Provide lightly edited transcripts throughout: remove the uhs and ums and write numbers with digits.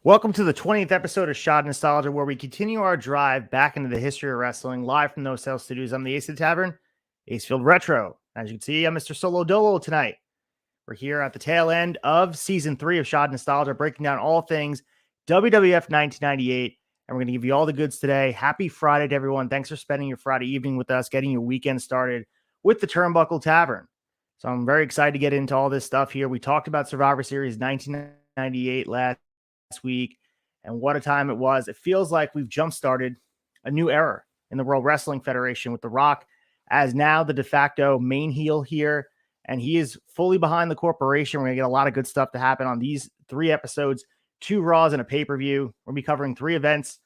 Welcome to the 20th episode of Shot Nostalgia, where we continue our drive back into the history of wrestling, live from No Sales Studios. I'm the ACEFIELD Tavern, ACEFIELD Retro. As you can see, I'm Mr. Solo Dolo tonight. We're here at the tail end of Season 3 of Shot Nostalgia, breaking down all things WWF 1998, and we're going to give you all the goods today. Happy Friday to everyone. Thanks for spending your Friday evening with us, getting your weekend started with the Turnbuckle Tavern. So I'm very excited to get into all this stuff here. We talked about Survivor Series 1998 last week, and what a time it was. It feels like we've jump-started a new era in the World Wrestling Federation with The Rock as now the de facto main heel here, and he is fully behind the corporation. We're going to get a lot of good stuff to happen on these 3 episodes, 2 Raws and a pay-per-view. We're going to be covering 3 events,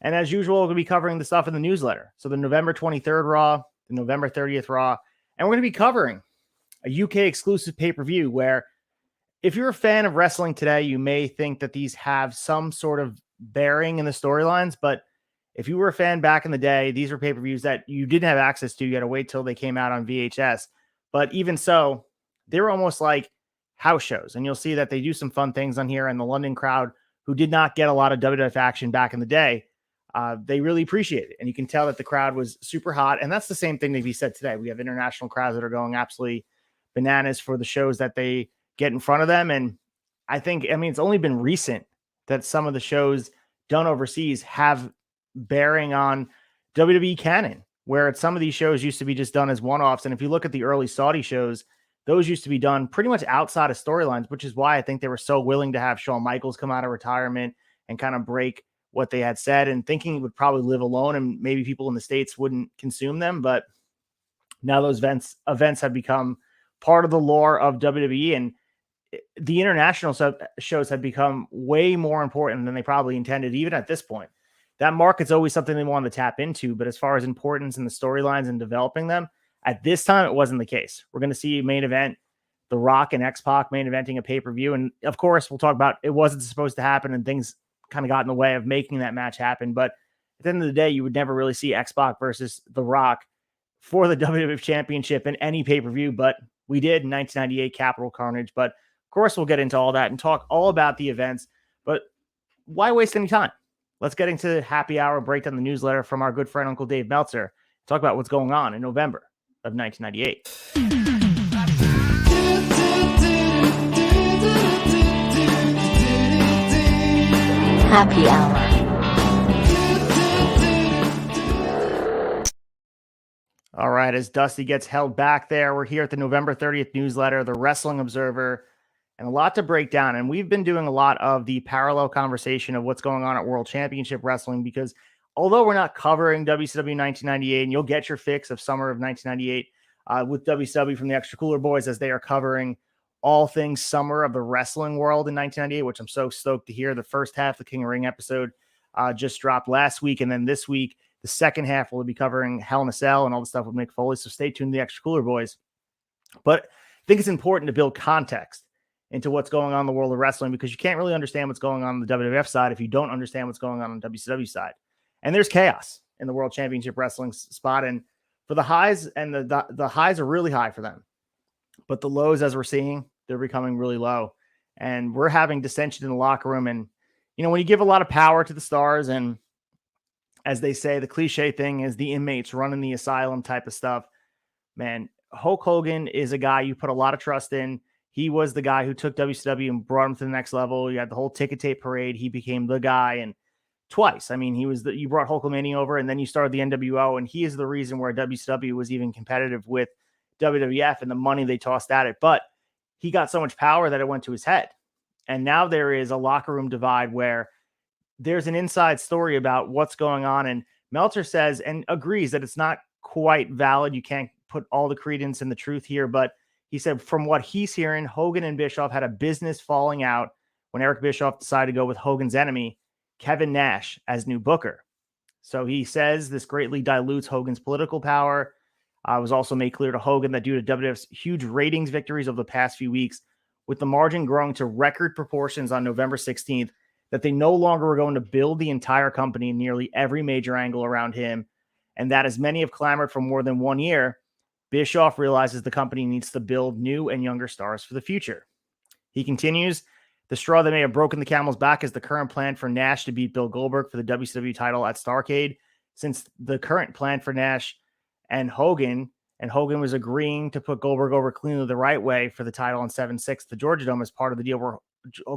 and as usual, we're going to be covering the stuff in the newsletter. So the November 23rd Raw, the November 30th Raw, and we're going to be covering a UK exclusive pay-per-view where if you're a fan of wrestling today, you may think that these have some sort of bearing in the storylines, but if you were a fan back in the day, these were pay-per-views that you didn't have access to. You had to wait till they came out on VHS. But even so, they were almost like house shows, and you'll see that they do some fun things on here, and the London crowd, who did not get a lot of WWF action back in the day, they really appreciate it, and you can tell that the crowd was super hot, and that's the same thing that we said today. We have international crowds that are going absolutely bananas for the shows that they get in front of them. And I think, it's only been recent that some of the shows done overseas have bearing on WWE canon, where some of these shows used to be just done as one-offs. And if you look at the early Saudi shows, those used to be done pretty much outside of storylines, which is why I think they were so willing to have Shawn Michaels come out of retirement and kind of break what they had said, and thinking he would probably live alone and maybe people in the States wouldn't consume them. But now those events have become part of the lore of WWE, and the international shows have become way more important than they probably intended, even at this point. That market's always something they wanted to tap into, but as far as importance in the storylines and developing them, at this time, it wasn't the case. We're going to see a main event, The Rock and X-Pac main eventing a pay-per-view, and of course, we'll talk about it wasn't supposed to happen, and things kind of got in the way of making that match happen, but at the end of the day, you would never really see X-Pac versus The Rock for the WWF Championship in any pay-per-view, but we did in 1998 Capital Carnage. But of course, we'll get into all that and talk all about the events, but why waste any time? Let's get into happy hour, break down the newsletter from our good friend, Uncle Dave Meltzer, talk about what's going on in November of 1998. Happy hour. All right, as Dusty gets held back there, we're here at the November 30th newsletter, the Wrestling Observer, and a lot to break down. And we've been doing a lot of the parallel conversation of what's going on at World Championship Wrestling, because although we're not covering WCW 1998, and you'll get your fix of summer of 1998 with WCW from the Extra Cooler Boys, as they are covering all things summer of the wrestling world in 1998, which I'm so stoked to hear. The first half, the King of Ring episode, just dropped last week. And then this week, the second half, we'll be covering Hell in a Cell and all the stuff with Mick Foley. So stay tuned to the Extra Cooler Boys. But I think it's important to build context into what's going on in the world of wrestling, because you can't really understand what's going on the WWF side if you don't understand what's going on the WCW side. And there's chaos in the World Championship Wrestling spot. And for the highs, and the highs are really high for them, but the lows, as we're seeing, they're becoming really low. And we're having dissension in the locker room. And, when you give a lot of power to the stars, and as they say, the cliche thing is the inmates running the asylum type of stuff, man, Hulk Hogan is a guy you put a lot of trust in. He was the guy who took WCW and brought him to the next level. You had the whole ticket tape parade. He became the guy, and twice. You brought Hulkamania over, and then you started the NWO, and he is the reason where WCW was even competitive with WWF and the money they tossed at it. But he got so much power that it went to his head. And now there is a locker room divide where there's an inside story about what's going on. And Meltzer says and agrees that it's not quite valid. You can't put all the credence in the truth here, but he said from what he's hearing, Hogan and Bischoff had a business falling out when Eric Bischoff decided to go with Hogan's enemy, Kevin Nash, as new booker. So he says this greatly dilutes Hogan's political power. It was also made clear to Hogan that due to WWF's huge ratings victories over the past few weeks, with the margin growing to record proportions on November 16th, that they no longer were going to build the entire company in nearly every major angle around him, and that as many have clamored for more than 1 year, Bischoff realizes the company needs to build new and younger stars for the future. He continues, The straw that may have broken the camel's back is the current plan for Nash to beat Bill Goldberg for the WCW title at Starrcade, since the current plan for Nash and Hogan was agreeing to put Goldberg over cleanly the right way for the title on 7/6 the Georgia Dome as part of the deal, where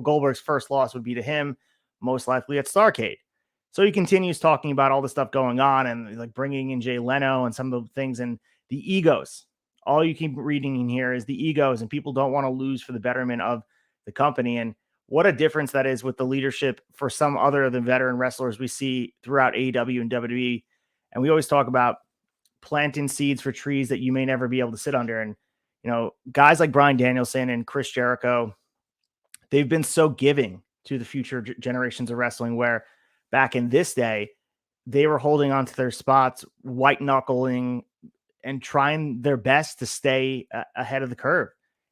Goldberg's first loss would be to him, most likely at Starrcade. So he continues talking about all the stuff going on and like bringing in Jay Leno and some of the things and the egos. All you keep reading in here is the egos, and people don't want to lose for the betterment of the company. And what a difference that is with the leadership for some other than veteran wrestlers we see throughout AEW and WWE. And we always talk about planting seeds for trees that you may never be able to sit under. And, you know, guys like Bryan Danielson and Chris Jericho, they've been so giving to the future generations of wrestling, where back in this day, they were holding on to their spots, white knuckling and trying their best to stay ahead of the curve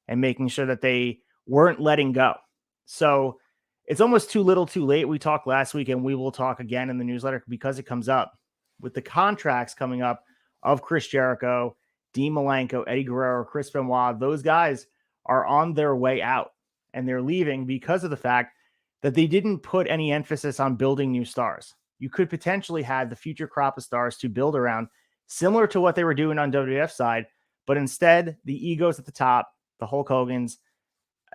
and making sure that they weren't letting go. So it's almost too little too late. We talked last week and we will talk again in the newsletter because it comes up with the contracts coming up of Chris Jericho, Dean Malenko, Eddie Guerrero, Chris Benoit. Those guys are on their way out and they're leaving because of the fact that they didn't put any emphasis on building new stars. You could potentially have the future crop of stars to build around, similar to what they were doing on WWF side, but instead the egos at the top, the Hulk Hogans,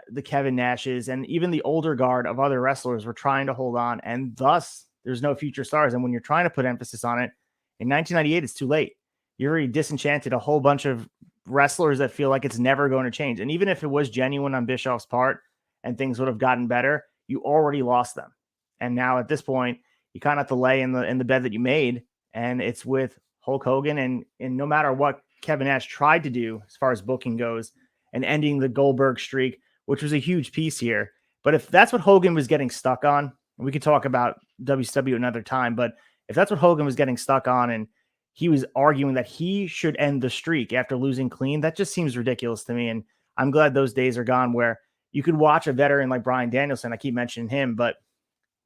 the Kevin Nashes, and even the older guard of other wrestlers were trying to hold on, and thus there's no future stars. And when you're trying to put emphasis on it in 1998, it's too late. You're already disenchanted a whole bunch of wrestlers that feel like it's never going to change. And even if it was genuine on Bischoff's part and things would have gotten better, you already lost them. And now at this point, you kind of have to lay in the bed that you made, and it's with Hulk Hogan. And no matter what Kevin Nash tried to do as far as booking goes and ending the Goldberg streak, which was a huge piece here. But if that's what Hogan was getting stuck on, and we could talk about WCW another time, but if that's what Hogan was getting stuck on and he was arguing that he should end the streak after losing clean, that just seems ridiculous to me. And I'm glad those days are gone where you could watch a veteran like Bryan Danielson. I keep mentioning him, but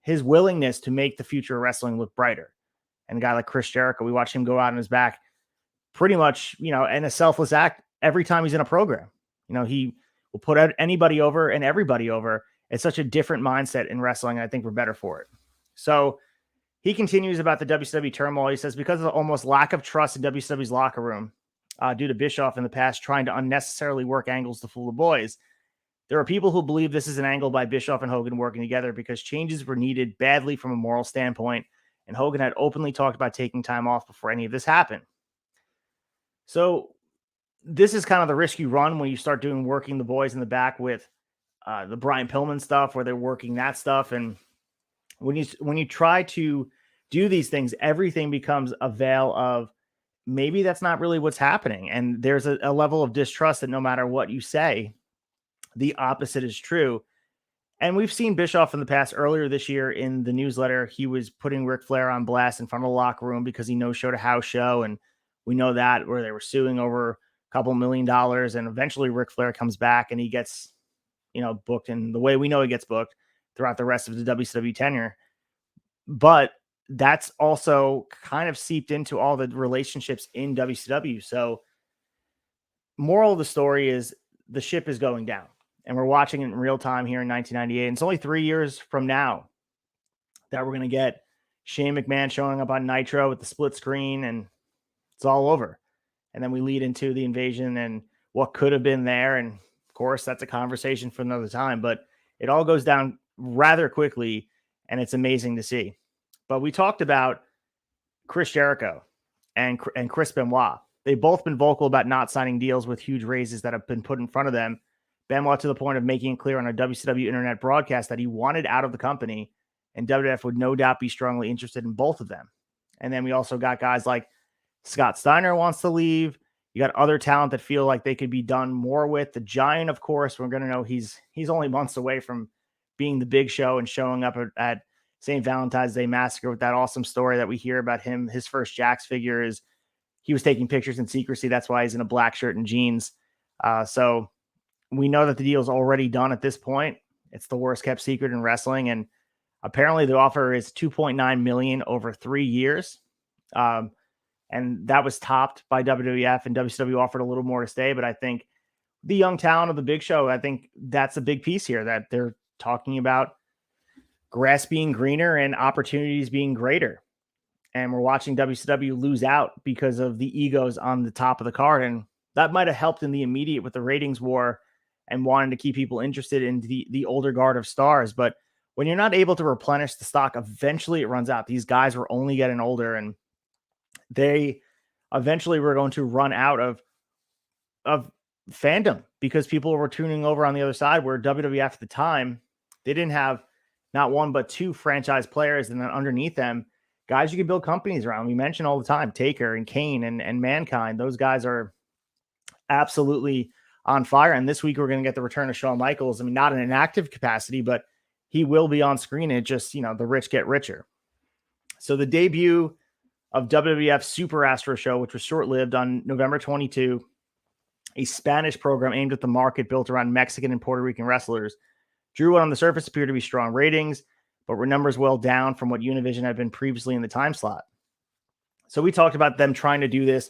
his willingness to make the future of wrestling look brighter. And a guy like Chris Jericho, we watch him go out on his back pretty much, you know, in a selfless act every time he's in a program. You know, he will put anybody over and everybody over. It's such a different mindset in wrestling, and I think we're better for it. So he continues about the WCW turmoil. He says, because of the almost lack of trust in WCW's locker room due to Bischoff in the past trying to unnecessarily work angles to fool the boys, there are people who believe this is an angle by Bischoff and Hogan working together because changes were needed badly from a moral standpoint, and Hogan had openly talked about taking time off before any of this happened. So this is kind of the risk you run when you start working the boys in the back with the Brian Pillman stuff, where they're working that stuff. And when you try to do these things, everything becomes a veil of maybe that's not really what's happening. And there's a level of distrust that no matter what you say, the opposite is true. And we've seen Bischoff in the past. Earlier this year in the newsletter, he was putting Ric Flair on blast in front of the locker room because he no-showed a house show. And we know that, where they were suing over a couple $1 million. And eventually Ric Flair comes back and he gets, you know, booked in the way we know he gets booked throughout the rest of the WCW tenure. But that's also kind of seeped into all the relationships in WCW. So moral of the story is the ship is going down. And we're watching it in real time here in 1998. And it's only 3 years from now that we're going to get Shane McMahon showing up on Nitro with the split screen, and it's all over. And then we lead into the invasion and what could have been there. And of course, that's a conversation for another time, but it all goes down rather quickly, and it's amazing to see. But we talked about Chris Jericho and Chris Benoit. They've both been vocal about not signing deals with huge raises that have been put in front of them. Benoit to the point of making it clear on a WCW internet broadcast that he wanted out of the company, and WWF would no doubt be strongly interested in both of them. And then we also got guys like Scott Steiner wants to leave. You got other talent that feel like they could be done more with. The Giant, of course, we're going to know he's only months away from being the Big Show and showing up at St. Valentine's Day Massacre with that awesome story that we hear about him. His first Jax figure is he was taking pictures in secrecy. That's why he's in a black shirt and jeans. So we know that the deal is already done at this point. It's the worst kept secret in wrestling. And apparently the offer is $2.9 million over 3 years. And that was topped by WWF, and WCW offered a little more to stay. But I think the young talent of the Big Show, I think that's a big piece here, that they're talking about grass being greener and opportunities being greater. And we're watching WCW lose out because of the egos on the top of the card. And that might have helped in the immediate with the ratings war and wanting to keep people interested in the older guard of stars. But when you're not able to replenish the stock, eventually it runs out. These guys were only getting older, and they eventually were going to run out of fandom because people were tuning over on the other side, where WWF at the time, they didn't have not one, but two franchise players. And then underneath them, guys you can build companies around. We mention all the time, Taker and Kane and Mankind. Those guys are absolutely on fire. And this week we're going to get the return of Shawn Michaels. I mean, not in an active capacity, but he will be on screen. It just, the rich get richer. So the debut of WWF Super Astro Show, which was short-lived, on November 22, a Spanish program aimed at the market built around Mexican and Puerto Rican wrestlers, drew what on the surface appeared to be strong ratings, but were numbers well down from what Univision had been previously in the time slot. So we talked about them trying to do this,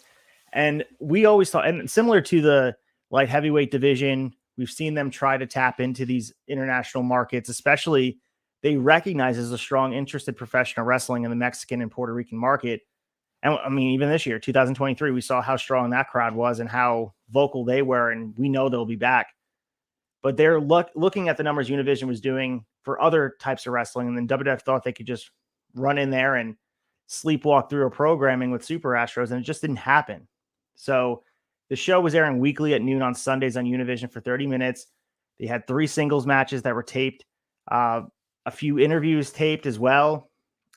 and we always thought, and similar to the light heavyweight division, we've seen them try to tap into these international markets, especially they recognize as a strong interest in professional wrestling in the Mexican and Puerto Rican market. And I mean, even this year, 2023, we saw how strong that crowd was and how vocal they were, and we know they'll be back. But they're looking at the numbers Univision was doing for other types of wrestling, and then WWF thought they could just run in there and sleepwalk through a programming with Super Astros, and it just didn't happen. So the show was airing weekly at noon on Sundays on Univision for 30 minutes. They had 3 singles matches that were taped, a few interviews taped as well,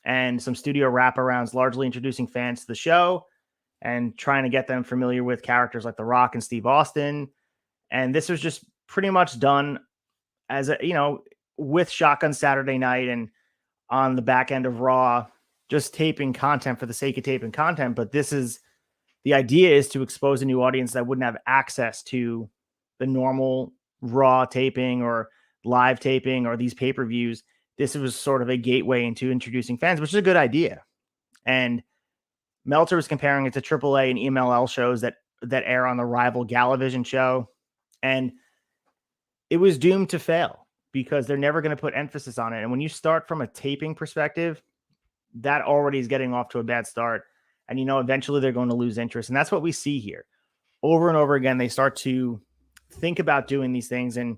and some studio wraparounds, largely introducing fans to the show and trying to get them familiar with characters like The Rock and Steve Austin. And this was just pretty much done as with Shotgun Saturday Night and on the back end of Raw, just taping content for the sake of taping content. But the idea is to expose a new audience that wouldn't have access to the normal Raw taping or live taping or these pay-per-views. This was sort of a gateway into introducing fans, which is a good idea. And Meltzer was comparing it to AAA and EMLL shows that air on the rival Galavision show. And it was doomed to fail because they're never going to put emphasis on it. And when you start from a taping perspective, that already is getting off to a bad start. And, eventually they're going to lose interest. And that's what we see here. Over and over again, they start to think about doing these things. And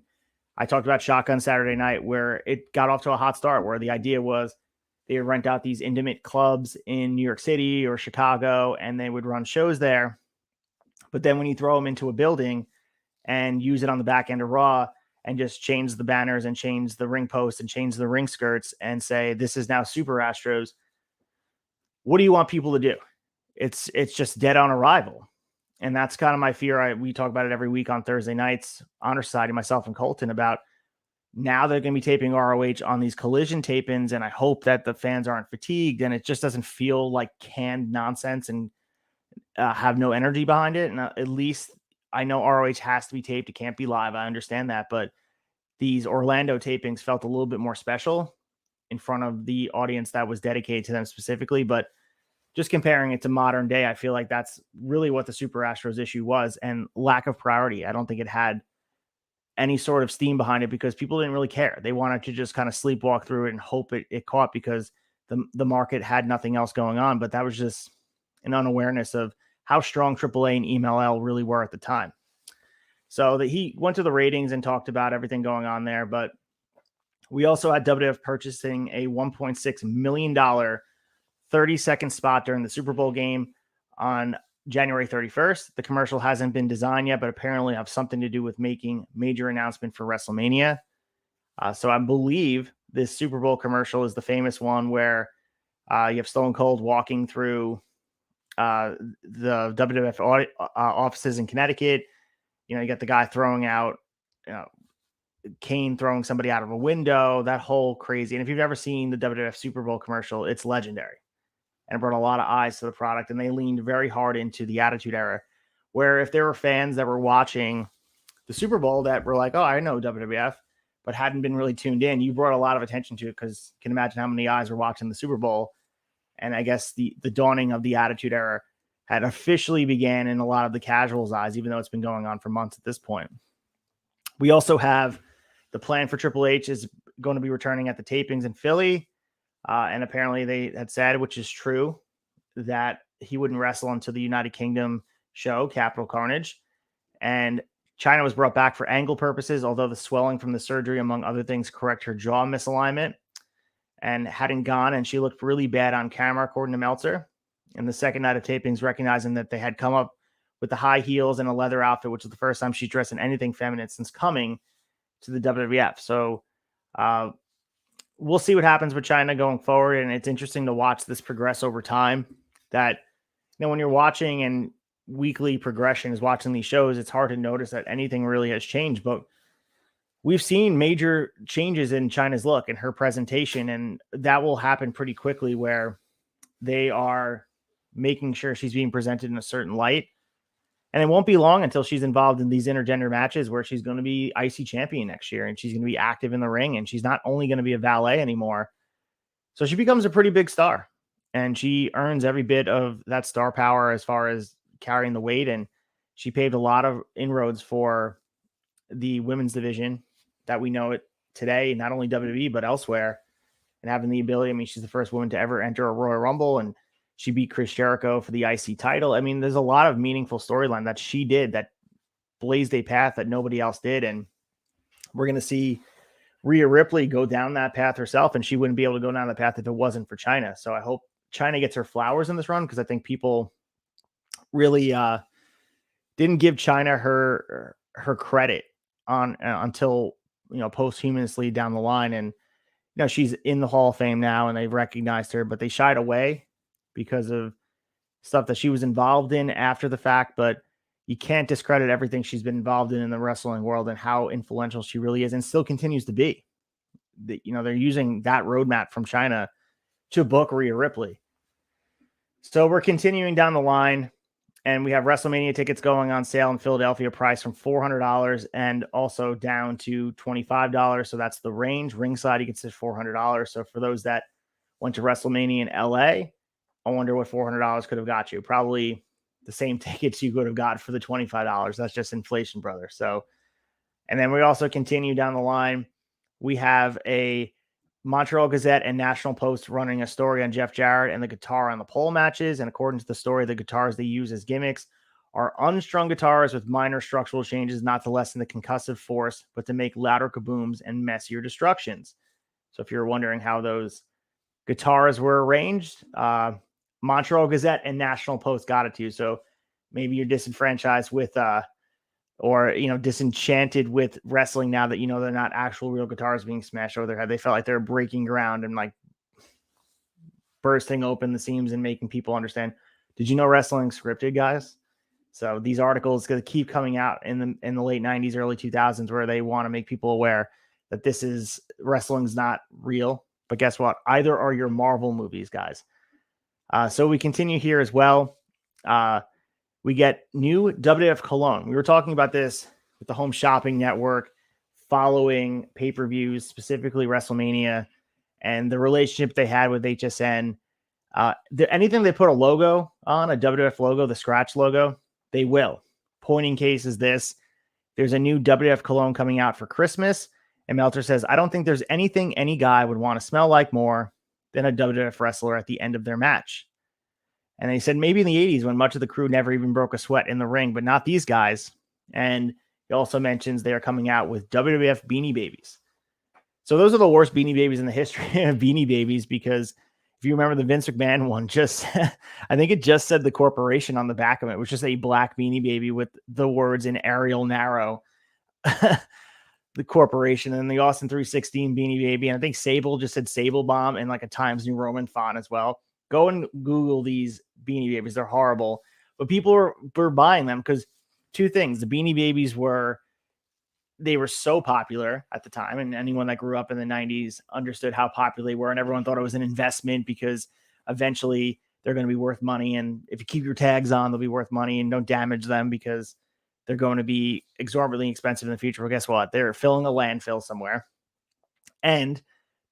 I talked about Shotgun Saturday Night, where it got off to a hot start, where the idea was they would rent out these intimate clubs in New York City or Chicago, and they would run shows there. But then when you throw them into a building and use it on the back end of Raw and just change the banners and change the ring posts and change the ring skirts and say, this is now Super Astros, what do you want people to do? It's just dead on arrival. And that's kind of my fear. We talk about it every week on Thursday nights, Honor Society, myself and Colton, about now they're going to be taping ROH on these Collision tape-ins, and I hope that the fans aren't fatigued and it just doesn't feel like canned nonsense and have no energy behind it. And at least I know ROH has to be taped. It can't be live. I understand that. But these Orlando tapings felt a little bit more special in front of the audience that was dedicated to them specifically. But just comparing it to modern day, I feel like that's really what the Super Astros issue was, and lack of priority. I don't think it had any sort of steam behind it because people didn't really care. They wanted to just kind of sleepwalk through it and hope it caught because the market had nothing else going on. But that was just an unawareness of how strong AAA and EMLL really were at the time. So he went to the ratings and talked about everything going on there. But we also had WWF purchasing a $1.6 million 30-second spot during the Super Bowl game on January 31st. The commercial hasn't been designed yet, but apparently have something to do with making major announcement for WrestleMania. So I believe this Super Bowl commercial is the famous one where you have Stone Cold walking through the WWF offices in Connecticut. You got the guy throwing out, Kane throwing somebody out of a window, that whole crazy. And if you've ever seen the WWF Super Bowl commercial, it's legendary. And it brought a lot of eyes to the product, and they leaned very hard into the Attitude Era, where if there were fans that were watching the Super Bowl that were like, oh, I know WWF, but hadn't been really tuned in, you brought a lot of attention to it because you can imagine how many eyes were watching the Super Bowl. And I guess the dawning of the Attitude Era had officially began in a lot of the casuals' eyes, even though it's been going on for months at this point. We also have the plan for Triple H is going to be returning at the tapings in Philly. And apparently they had said, which is true, that he wouldn't wrestle until the United Kingdom show, Capital Carnage. And China was brought back for angle purposes, although the swelling from the surgery, among other things, correct her jaw misalignment and hadn't gone. And she looked really bad on camera, according to Meltzer. And the second night of tapings, recognizing that they had come up with the high heels and a leather outfit, which was the first time she dressed in anything feminine since coming to the WWF. So we'll see what happens with China going forward. And it's interesting to watch this progress over time. That, when you're watching and weekly progression is watching these shows, it's hard to notice that anything really has changed. But we've seen major changes in China's look and her presentation, and that will happen pretty quickly where they are making sure she's being presented in a certain light. And it won't be long until she's involved in these intergender matches where she's going to be IC champion next year, and she's going to be active in the ring, and she's not only going to be a valet anymore. So she becomes a pretty big star, and she earns every bit of that star power as far as carrying the weight. And she paved a lot of inroads for the women's division that we know it today, not only WWE, but elsewhere, and having the ability. She's the first woman to ever enter a Royal Rumble, and she beat Chris Jericho for the IC title. There's a lot of meaningful storyline that she did that blazed a path that nobody else did. And we're going to see Rhea Ripley go down that path herself, and she wouldn't be able to go down the path if it wasn't for China. So I hope China gets her flowers in this run, because I think people really didn't give China her credit on until posthumously down the line. And she's in the Hall of Fame now, and they've recognized her, but they shied away because of stuff that she was involved in after the fact. But you can't discredit everything she's been involved in the wrestling world and how influential she really is and still continues to be. They're using that roadmap from China to book Rhea Ripley. So we're continuing down the line, and we have WrestleMania tickets going on sale in Philadelphia, priced from $400 and also down to $25. So that's the range. Ringside, you can sit $400. So for those that went to WrestleMania in LA, I wonder what $400 could have got you. Probably the same tickets you could have got for the $25. That's just inflation, brother. So, and then we also continue down the line. We have a Montreal Gazette and National Post running a story on Jeff Jarrett and the guitar on the pole matches. And according to the story, the guitars they use as gimmicks are unstrung guitars with minor structural changes, not to lessen the concussive force, but to make louder kabooms and messier destructions. So if you're wondering how those guitars were arranged, Montreal Gazette and National Post got it to you. So maybe you're disenfranchised with, or disenchanted with wrestling now that they're not actual real guitars being smashed over their head. They felt like they were breaking ground and like bursting open the seams and making people understand. Did you know wrestling's scripted, guys? So these articles going to keep coming out in the late 90s, early 2000s, where they want to make people aware that wrestling's not real. But guess what? Either are your Marvel movies, guys. So we continue here as well. We get new WWF cologne. We were talking about this with the Home Shopping Network following pay-per-views, specifically WrestleMania, and the relationship they had with HSN. Anything they put a logo on, a WWF logo, the scratch logo, they will. Pointing case is this. There's a new WWF cologne coming out for Christmas, and Meltzer says, I don't think there's anything any guy would want to smell like more than a WWF wrestler at the end of their match. And they said maybe in the 80s when much of the crew never even broke a sweat in the ring, but not these guys. And he also mentions they are coming out with WWF Beanie Babies. So those are the worst Beanie Babies in the history of Beanie Babies, because if you remember the Vince McMahon one, I think it just said the corporation on the back of it, which is a black Beanie Baby with the words in Arial Narrow, the corporation, and the Austin 316 Beanie Baby. And I think Sable just said Sable Bomb and like a Times New Roman font as well. Go and Google these Beanie Babies. They're horrible. But people were buying them because two things. The Beanie Babies were so popular at the time, and anyone that grew up in the 90s understood how popular they were, and everyone thought it was an investment because eventually they're going to be worth money. And if you keep your tags on, they'll be worth money, and don't damage them because they're going to be exorbitantly expensive in the future. Well, guess what? They're filling a landfill somewhere. And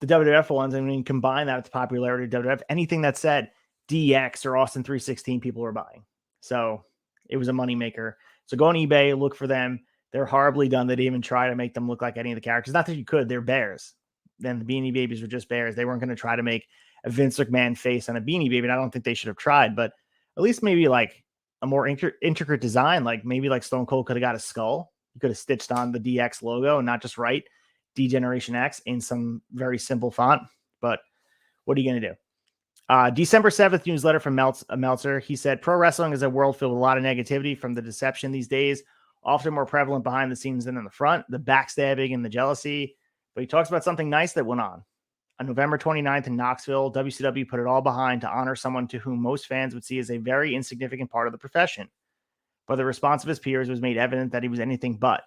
the WWF ones, combine that with the popularity of WWF, anything that said DX or Austin 316, people were buying. So it was a moneymaker. So go on eBay, look for them. They're horribly done. They didn't even try to make them look like any of the characters. Not that you could. They're bears. then the Beanie Babies were just bears. They weren't going to try to make a Vince McMahon face on a Beanie Baby. And I don't think they should have tried, but at least maybe like a more intricate design, like maybe like Stone Cold could have got a skull. You could have stitched on the DX logo and not just write D-Generation X in some very simple font. But what are you going to do? December 7th newsletter from Meltzer. He said, pro wrestling is a world filled with a lot of negativity from the deception these days, often more prevalent behind the scenes than in the front, the backstabbing and the jealousy. But he talks about something nice that went on. On November 29th in Knoxville, WCW put it all behind to honor someone to whom most fans would see as a very insignificant part of the profession. But the response of his peers was made evident that he was anything but.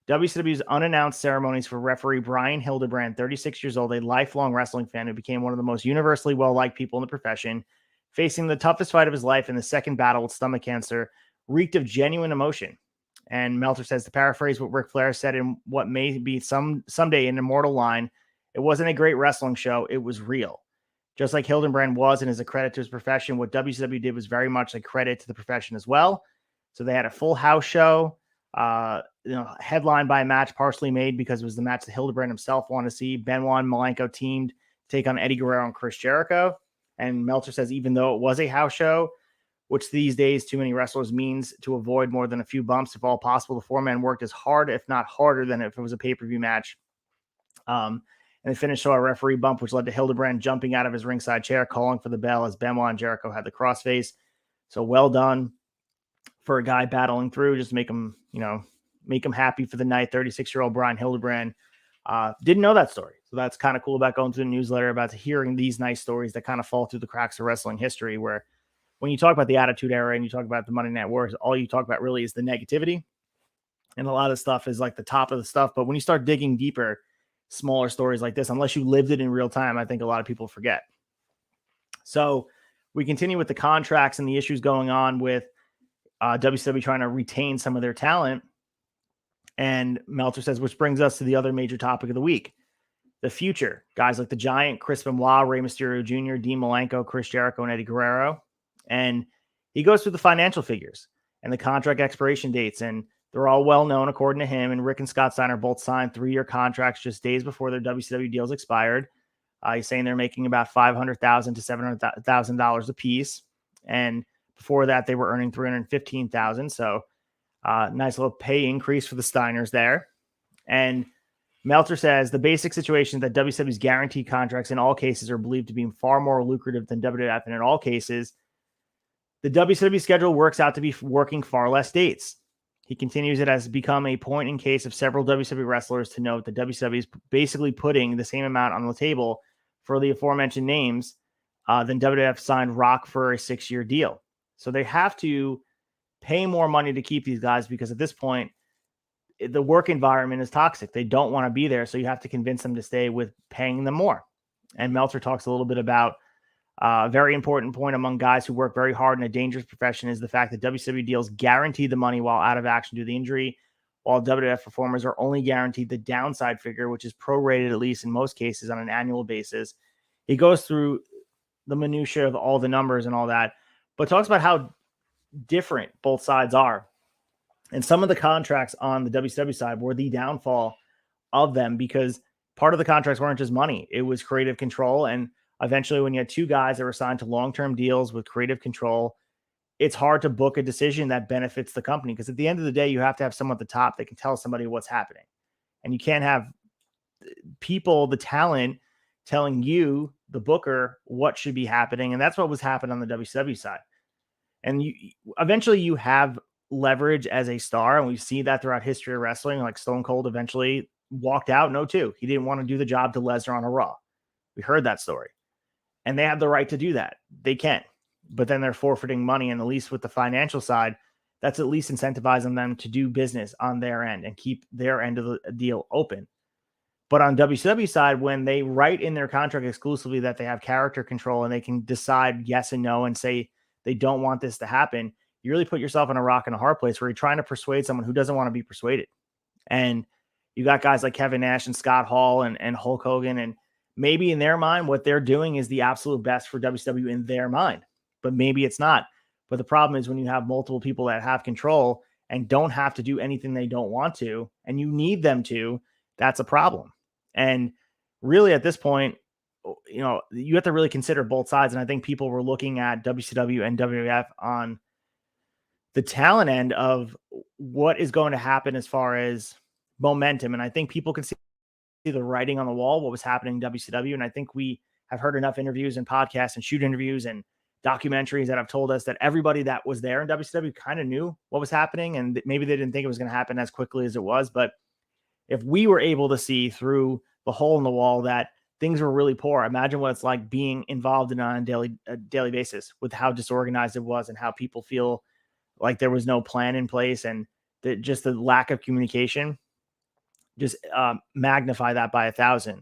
WCW's unannounced ceremonies for referee Brian Hildebrand, 36 years old, a lifelong wrestling fan who became one of the most universally well-liked people in the profession, facing the toughest fight of his life in the second battle with stomach cancer, reeked of genuine emotion. And Meltzer says, to paraphrase what Ric Flair said in what may be someday an immortal line, it wasn't a great wrestling show, it was real. Just like Hildebrand was and is a credit to his profession, what WCW did was very much a credit to the profession as well. So they had a full house show, headlined by a match partially made because it was the match that Hildebrand himself wanted to see. Benoit and Malenko teamed to take on Eddie Guerrero and Chris Jericho. And Meltzer says, even though it was a house show, which these days too many wrestlers means to avoid more than a few bumps, if all possible, the four-man worked as hard, if not harder, than if it was a pay-per-view match. And they finished saw a referee bump, which led to Hildebrand jumping out of his ringside chair, calling for the bell as Benoit and Jericho had the crossface. So well done for a guy battling through, just make him happy for the night. 36-year-old Brian Hildebrand didn't know that story. So that's kind of cool about going to the newsletter, about hearing these nice stories that kind of fall through the cracks of wrestling history, where when you talk about the Attitude Era and you talk about the Monday Night Wars, all you talk about really is the negativity. And a lot of stuff is like the top of the stuff. But when you start digging deeper, smaller stories like this, unless you lived it in real time, I think a lot of people forget. So we continue with the contracts and the issues going on with WCW trying to retain some of their talent. And Meltzer says, which brings us to the other major topic of the week, the future. Guys like the Giant, Chris Benoit, Rey Mysterio Jr., Dean Malenko, Chris Jericho, and Eddie Guerrero. And he goes through the financial figures and the contract expiration dates, and they're all well known according to him. And Rick and Scott Steiner both signed 3-year contracts just days before their WCW deals expired. He's saying they're making about $500,000 to $700,000 a piece, and before that they were earning $315,000. So nice little pay increase for the Steiners there. And Meltzer says the basic situation is that WCW's guaranteed contracts in all cases are believed to be far more lucrative than WWF, and in all cases, the WCW schedule works out to be working far less dates. He continues, it has become a point in case of several WCW wrestlers to note that WCW is basically putting the same amount on the table for the aforementioned names than WWF signed Rock for a 6-year deal. So they have to pay more money to keep these guys because at this point, the work environment is toxic. They don't want to be there. So you have to convince them to stay with paying them more. And Meltzer talks a little bit about a very important point among guys who work very hard in a dangerous profession is the fact that WCW deals guarantee the money while out of action due to the injury, while WWF performers are only guaranteed the downside figure, which is prorated, at least in most cases, on an annual basis. He goes through the minutia of all the numbers and all that, but talks about how different both sides are. And some of the contracts on the WCW side were the downfall of them because part of the contracts weren't just money. It was creative control. And eventually when you had two guys that were signed to long-term deals with creative control, it's hard to book a decision that benefits the company. Because at the end of the day, you have to have someone at the top that can tell somebody what's happening. And you can't have people, the talent, telling you, the booker, what should be happening. And that's what was happening on the WCW side. And eventually you have leverage as a star. And we see that throughout history of wrestling. Like Stone Cold eventually walked out. No, too. He didn't want to do the job to Lesnar on a Raw. We heard that story. And they have the right to do that. They can. But then they're forfeiting money. And at least with the financial side, that's at least incentivizing them to do business on their end and keep their end of the deal open. But on WCW side, when they write in their contract exclusively that they have character control and they can decide yes and no and say they don't want this to happen, you really put yourself in a rock and a hard place where you're trying to persuade someone who doesn't want to be persuaded. And you got guys like Kevin Nash and Scott Hall and Hulk Hogan, and maybe in their mind, what they're doing is the absolute best for WCW in their mind, but maybe it's not. But the problem is when you have multiple people that have control and don't have to do anything they don't want to, and you need them to, that's a problem. And really at this point, you have to really consider both sides. And I think people were looking at WCW and WWF on the talent end of what is going to happen as far as momentum. And I think people can see the writing on the wall, what was happening in WCW. And I think we have heard enough interviews and podcasts and shoot interviews and documentaries that have told us that everybody that was there in WCW kind of knew what was happening. And maybe they didn't think it was going to happen as quickly as it was. But if we were able to see through the hole in the wall that things were really poor, imagine what it's like being involved in on a daily basis with how disorganized it was and how people feel like there was no plan in place, and just the lack of communication just magnify that by 1,000.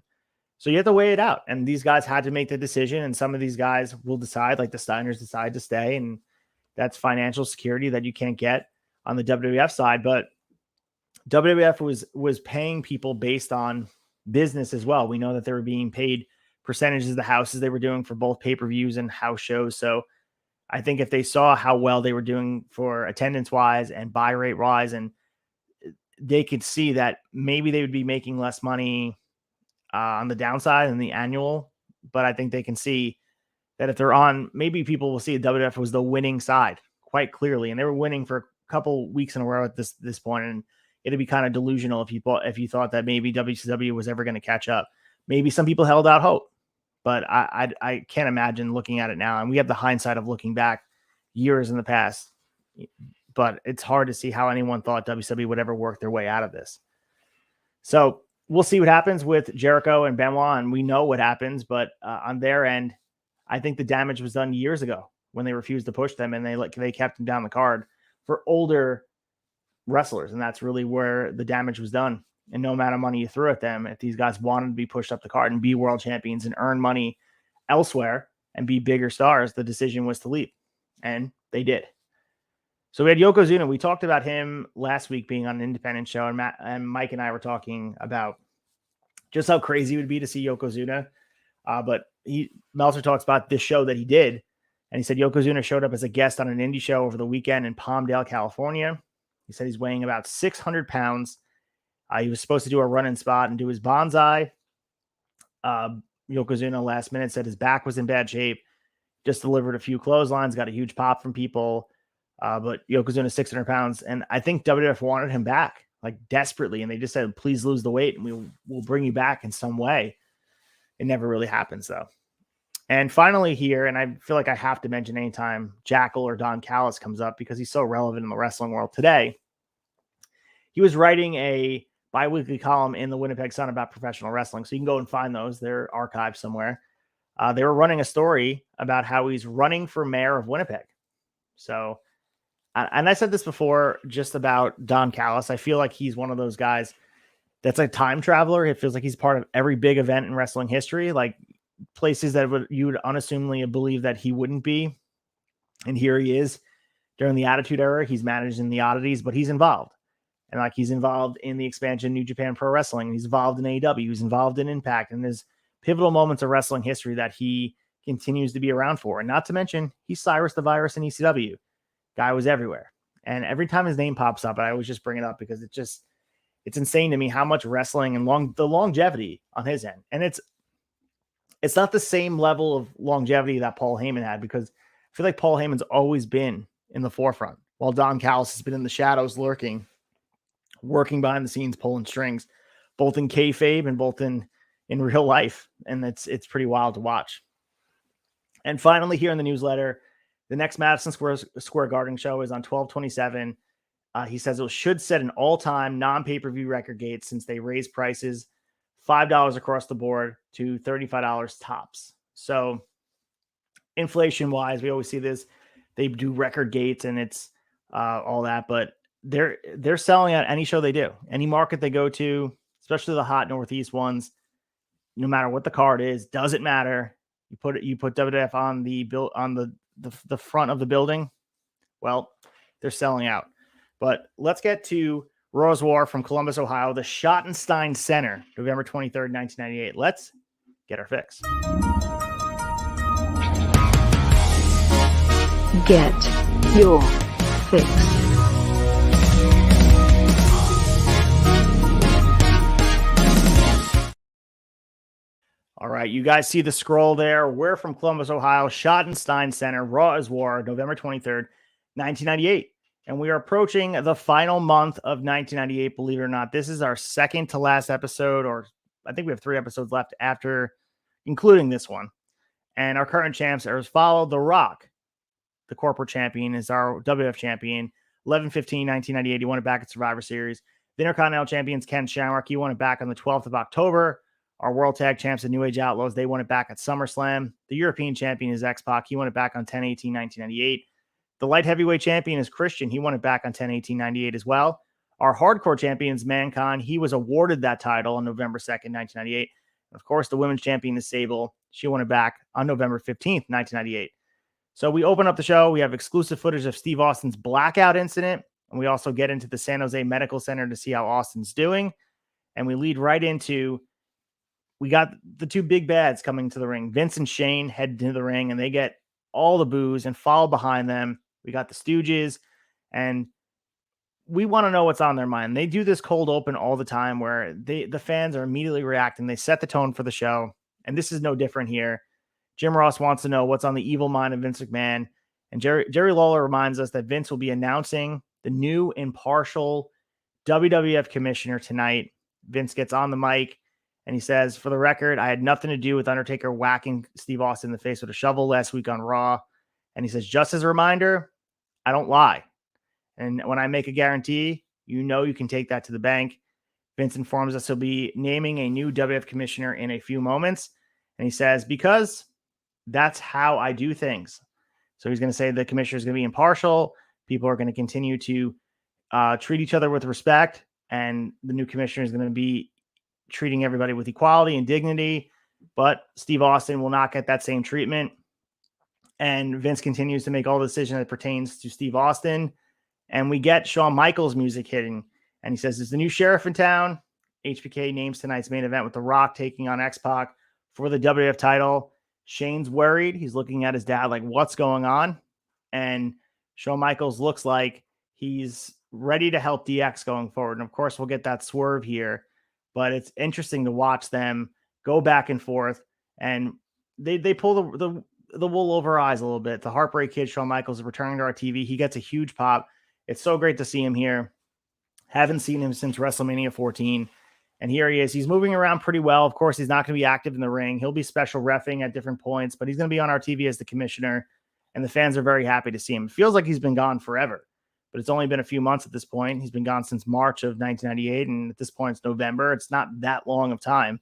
So you have to weigh it out. And these guys had to make the decision. And some of these guys will decide, like the Steiners decide to stay. And that's financial security that you can't get on the WWF side. But WWF was paying people based on business as well. We know that they were being paid percentages of the houses they were doing for both pay-per-views and house shows. So I think if they saw how well they were doing for attendance wise and buy rate wise, and they could see that maybe they would be making less money on the downside in the annual, but I think they can see that if they're on, maybe people will see WWF was the winning side quite clearly, and they were winning for a couple weeks in a row at this point, and it'd be kind of delusional if you thought that maybe WCW was ever going to catch up. Maybe some people held out hope, but I can't imagine looking at it now, and we have the hindsight of looking back years in the past, but it's hard to see how anyone thought WCW would ever work their way out of this. So we'll see what happens with Jericho and Benoit, and we know what happens, but on their end, I think the damage was done years ago when they refused to push them, and they kept them down the card for older wrestlers, and that's really where the damage was done. And no amount of money you threw at them, if these guys wanted to be pushed up the card and be world champions and earn money elsewhere and be bigger stars, the decision was to leave, and they did. So we had Yokozuna. We talked about him last week being on an independent show, and Mike and I were talking about just how crazy it would be to see Yokozuna. But Meltzer talks about this show that he did, and he said Yokozuna showed up as a guest on an indie show over the weekend in Palmdale, California. He said he's weighing about 600 pounds. He was supposed to do a run-in spot and do his bonsai. Yokozuna last minute said his back was in bad shape, just delivered a few clotheslines, got a huge pop from people. But Yokozuna 600 pounds. And I think WWF wanted him back, like desperately. And they just said, please lose the weight and we'll bring you back in some way. It never really happens though. And finally here, and I feel like I have to mention anytime Jackal or Don Callis comes up because he's so relevant in the wrestling world today. He was writing a bi-weekly column in the Winnipeg Sun about professional wrestling. So you can go and find those. They're archived somewhere. They were running a story about how he's running for mayor of Winnipeg. So, and I said this before just about Don Callis. I feel like he's one of those guys that's a time traveler. It feels like he's part of every big event in wrestling history, like places that you would unassumingly believe that he wouldn't be. And here he is during the Attitude Era. He's managing the oddities, but he's involved. And like he's involved in the expansion of New Japan Pro Wrestling. He's involved in AEW. He's involved in Impact. And there's pivotal moments of wrestling history that he continues to be around for. And not to mention, he's Cyrus the Virus in ECW. Guy was everywhere. And every time his name pops up, I always just bring it up because it's insane to me how much wrestling and the longevity on his end. And it's not the same level of longevity that Paul Heyman had, because I feel like Paul Heyman's always been in the forefront while Don Callis has been in the shadows lurking, working behind the scenes, pulling strings, both in kayfabe and both in real life. And it's pretty wild to watch. And finally, here in the newsletter, the next Madison Square Garden show is on 12/27. He says it should set an all-time non-pay-per-view record gate since they raised prices $5 across the board to $35 tops. So inflation-wise, we always see this. They do record gates and it's all that, but they're selling out any show they do, any market they go to, especially the hot Northeast ones. No matter what the card is, doesn't matter. You put WWF on the front of the building. Well, they're selling out. But let's get to Rose War from Columbus, Ohio, the Schottenstein Center, November 23rd, 1998. Let's get our fix. Get your fix. right, you guys see the scroll there. We're from Columbus, Ohio, Schottenstein Center, Raw is War, November 23rd, 1998. And we are approaching the final month of 1998, believe it or not. This is our second to last episode, or I think we have 3 episodes left after, including this one. And our current champs are as follow. The Rock, the corporate champion, is our WWF champion. 11/15/1998, he won it back at Survivor Series. The Intercontinental champions, Ken Shamrock, he won it back on the 12th of October. Our World Tag Champs, the New Age Outlaws, they won it back at SummerSlam. The European champion is X-Pac. He won it back on 10/18/1998. The light heavyweight champion is Christian. He won it back on 10/18/98 as well. Our hardcore champion is Mankind. He was awarded that title on November 2nd, 1998. Of course, the women's champion is Sable. She won it back on November 15th, 1998. So we open up the show. We have exclusive footage of Steve Austin's blackout incident. And we also get into the San Jose Medical Center to see how Austin's doing. And we lead right into, we got the 2 big bads coming to the ring. Vince and Shane head to the ring and they get all the boos, and follow behind them. We got the Stooges, and we want to know what's on their mind. They do this cold open all the time where the fans are immediately reacting. They set the tone for the show, and this is no different here. Jim Ross wants to know what's on the evil mind of Vince McMahon, and Jerry Lawler reminds us that Vince will be announcing the new impartial WWF commissioner tonight. Vince gets on the mic, and he says, "For the record, I had nothing to do with Undertaker whacking Steve Austin in the face with a shovel last week on Raw." And he says, "Just as a reminder, I don't lie. And when I make a guarantee, you know you can take that to the bank." Vince informs us he'll be naming a new WWF commissioner in a few moments. And he says, "Because that's how I do things." So he's going to say the commissioner is going to be impartial. People are going to continue to treat each other with respect. And the new commissioner is going to be treating everybody with equality and dignity. But Steve Austin will not get that same treatment. And Vince continues to make all the decisions that pertains to Steve Austin. And we get Shawn Michaels music hitting. And he says, "There's the new sheriff in town." HBK names tonight's main event with The Rock taking on X-Pac for the WWF title. Shane's worried. He's looking at his dad like, what's going on? And Shawn Michaels looks like he's ready to help DX going forward. And of course, we'll get that swerve here. But it's interesting to watch them go back and forth. And they pull the wool over our eyes a little bit. The Heartbreak Kid, Shawn Michaels, is returning to our TV. He gets a huge pop. It's so great to see him here. Haven't seen him since WrestleMania 14. And here he is. He's moving around pretty well. Of course, he's not going to be active in the ring. He'll be special reffing at different points, but he's going to be on our TV as the commissioner. And the fans are very happy to see him. It feels like he's been gone forever, but it's only been a few months at this point. He's been gone since March of 1998. And at this point, it's November. It's not that long of time.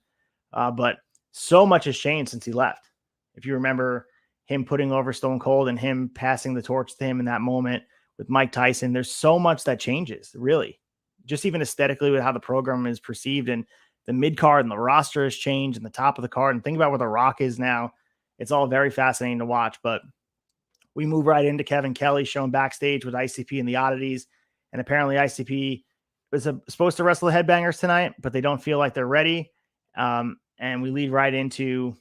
But so much has changed since he left. If you remember him putting over Stone Cold and him passing the torch to him in that moment with Mike Tyson, there's so much that changes, really. Just even aesthetically with how the program is perceived, and the mid card and the roster has changed, and the top of the card, and think about where The Rock is now. It's all very fascinating to watch. But we move right into Kevin Kelly shown backstage with ICP and the Oddities. And apparently ICP was supposed to wrestle the Headbangers tonight, but they don't feel like they're ready. And we lead right into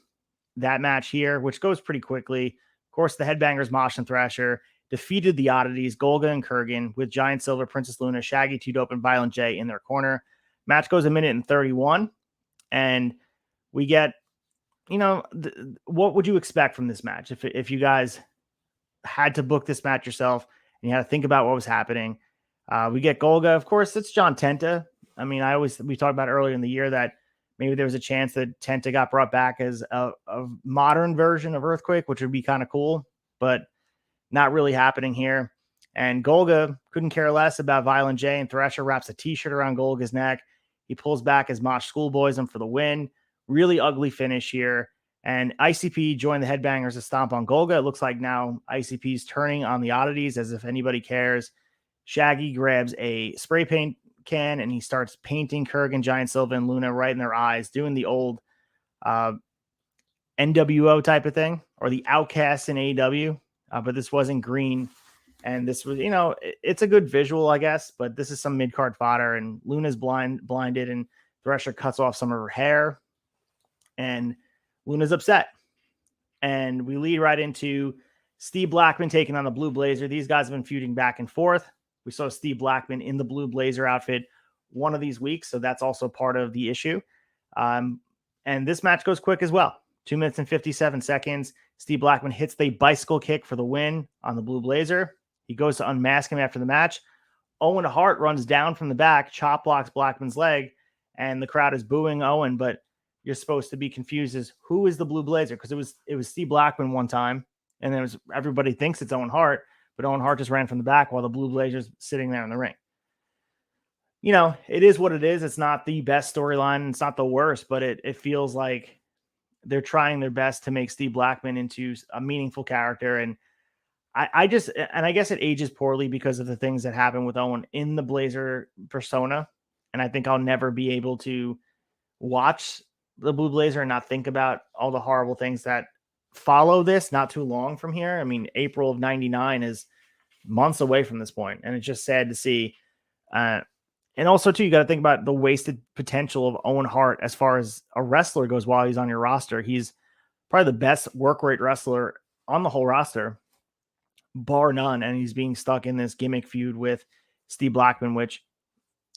that match here, which goes pretty quickly. Of course, the Headbangers, Mosh and Thrasher, defeated the Oddities, Golga and Kurgan, with Giant Silver, Princess Luna, Shaggy, Two Dope, and Violent J in their corner. Match goes 1:31. And we get, what would you expect from this match? If you guys had to book this match yourself and you had to think about what was happening, we get Golga. Of course, it's John Tenta. I mean, we talked about earlier in the year that maybe there was a chance that Tenta got brought back as a modern version of Earthquake, which would be kind of cool, but not really happening here. And Golga couldn't care less about Violent J, and Thrasher wraps a t-shirt around Golga's neck. He pulls back as Mosh schoolboys him for the win. Really ugly finish here. And ICP joined the Headbangers to stomp on Golga. It looks like now ICP's turning on the Oddities, as if anybody cares. Shaggy grabs a spray paint can and he starts painting Kurgan, Giant Silva, and Luna right in their eyes, doing the old NWO type of thing, or the Outcasts in AEW. But this wasn't green. And this was, it's a good visual, I guess, but this is some mid-card fodder, and Luna's blinded, and Thresher cuts off some of her hair, and Luna's upset. And we lead right into Steve Blackman taking on the Blue Blazer. These guys have been feuding back and forth. We saw Steve Blackman in the Blue Blazer outfit one of these weeks, so that's also part of the issue. And this match goes quick as well. 2 minutes and 57 seconds. Steve Blackman hits the bicycle kick for the win on the Blue Blazer. He goes to unmask him after the match. Owen Hart runs down from the back, chop blocks Blackman's leg, and the crowd is booing Owen, but you're supposed to be confused as who is the Blue Blazer, because it was Steve Blackman one time, and then everybody thinks it's Owen Hart, but Owen Hart just ran from the back while the Blue Blazer's sitting there in the ring. You know, it is what it is. It's not the best storyline. It's not the worst, but it feels like they're trying their best to make Steve Blackman into a meaningful character. And I guess it ages poorly because of the things that happen with Owen in the Blazer persona. And I think I'll never be able to watch the Blue Blazer and not think about all the horrible things that follow this not too long from here. I mean, April of 99 is months away from this point, and it's just sad to see. And also, too, you got to think about the wasted potential of Owen Hart as far as a wrestler goes while he's on your roster. He's probably the best work rate wrestler on the whole roster, bar none, and he's being stuck in this gimmick feud with Steve Blackman, which,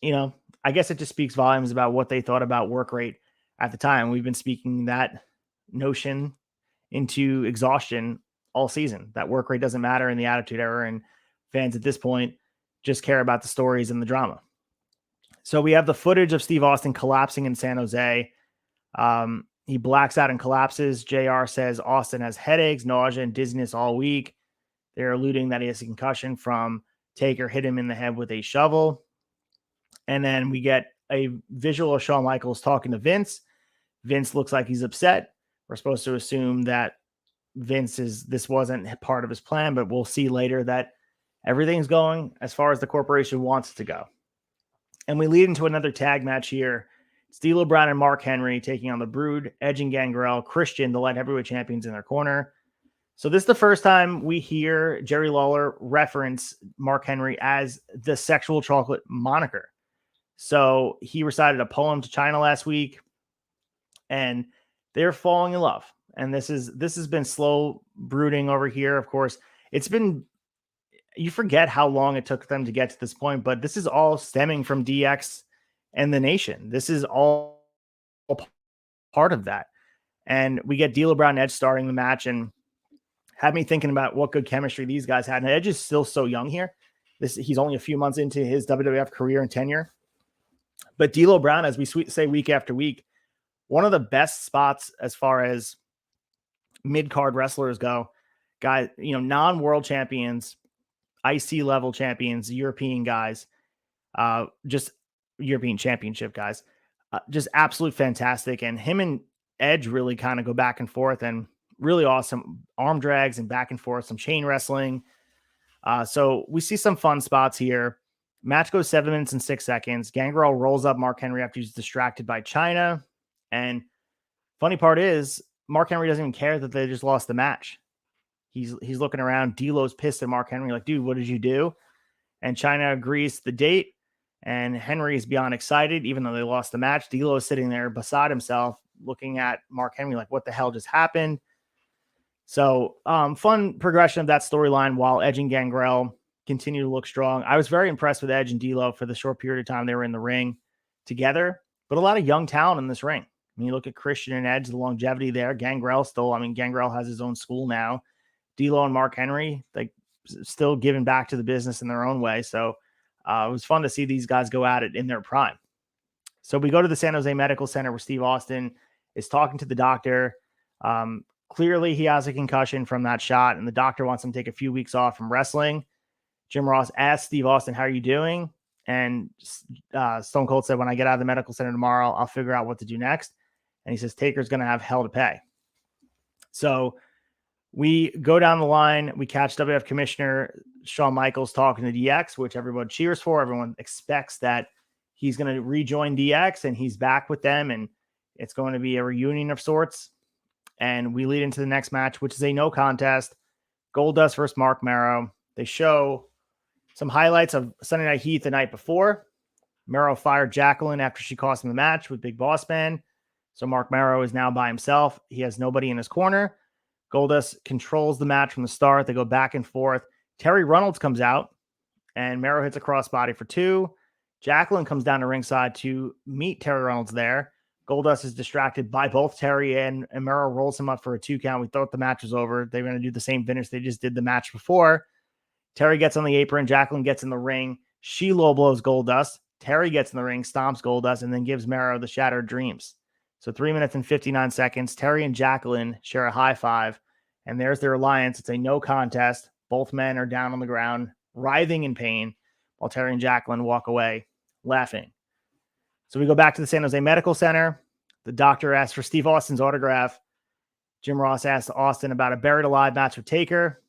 you know, I guess it just speaks volumes about what they thought about work rate at the time. We've been speaking that notion into exhaustion all season, that work rate doesn't matter in the Attitude Era, and fans at this point just care about the stories and the drama. So we have the footage of Steve Austin collapsing in San Jose. He blacks out and collapses. JR says Austin has headaches, nausea, and dizziness all week. They're alluding that he has a concussion from Taker hit him in the head with a shovel. And then we get a visual of Shawn Michaels talking to Vince. Vince looks like he's upset. We're supposed to assume that this wasn't part of his plan, but we'll see later that everything's going as far as the corporation wants it to go. And we lead into another tag match here. It's D'Lo Brown and Mark Henry taking on the Brood, Edge and Gangrel, Christian, the light heavyweight champions, in their corner. So this is the first time we hear Jerry Lawler reference Mark Henry as the Sexual Chocolate moniker. So he recited a poem to China last week, and they're falling in love. And this has been slow brooding over here. Of course, you forget how long it took them to get to this point, but this is all stemming from DX and the Nation. This is all part of that. And we get D'Lo Brown and Edge starting the match, and had me thinking about what good chemistry these guys had. And Edge is still so young here. He's only a few months into his WWF career and tenure. But D'Lo Brown, as we say week after week, one of the best spots as far as mid-card wrestlers go. Guys, non-world champions, IC level champions, European guys, just European championship guys, just absolute fantastic. And him and Edge really kind of go back and forth, and really awesome arm drags and back and forth, some chain wrestling. So we see some fun spots here. Match goes 7 minutes and 6 seconds. Gangrel rolls up Mark Henry after he's distracted by China. And funny part is, Mark Henry doesn't even care that they just lost the match. He's looking around. D'Lo's pissed at Mark Henry, like, dude, what did you do? And China agrees to the date, and Henry is beyond excited, even though they lost the match. D'Lo is sitting there beside himself, looking at Mark Henry like, what the hell just happened? So fun progression of that storyline while Edge and Gangrel continue to look strong. I was very impressed with Edge and D'Lo for the short period of time they were in the ring together, but a lot of young talent in this ring. I mean, you look at Christian and Edge, the longevity there. Gangrel Gangrel has his own school now. D'Lo and Mark Henry, still giving back to the business in their own way. So it was fun to see these guys go at it in their prime. So we go to the San Jose Medical Center where Steve Austin is talking to the doctor. Clearly he has a concussion from that shot, and the doctor wants him to take a few weeks off from wrestling. Jim Ross asked Steve Austin, how are you doing? And Stone Cold said, when I get out of the medical center tomorrow, I'll figure out what to do next. And he says, Taker's going to have hell to pay. So we go down the line. We catch WWF Commissioner Shawn Michaels talking to DX, which everyone cheers for. Everyone expects that he's going to rejoin DX, and he's back with them, and it's going to be a reunion of sorts. And we lead into the next match, which is a no contest. Goldust versus Mark Marrow. They show some highlights of Sunday Night Heat the night before. Marrow fired Jacqueline after she cost him the match with Big Boss Man. So Mark Marrow is now by himself. He has nobody in his corner. Goldust controls the match from the start. They go back and forth. Terry Reynolds comes out, and Marrow hits a crossbody for 2. Jacqueline comes down to ringside to meet Terry Reynolds there. Goldust is distracted by both Terry and Mero rolls him up for a 2 count. We thought the match was over. They were going to do the same finish they just did the match before. Terry gets on the apron. Jacqueline gets in the ring. She low blows Goldust. Terry gets in the ring, stomps Goldust, and then gives Mero the Shattered Dreams. So 3 minutes and 59 seconds. Terry and Jacqueline share a high five, and there's their alliance. It's a no contest. Both men are down on the ground, writhing in pain, while Terry and Jacqueline walk away laughing. So we go back to the San Jose Medical Center. The doctor asks for Steve Austin's autograph. Jim Ross asks Austin about a buried alive match with Taker.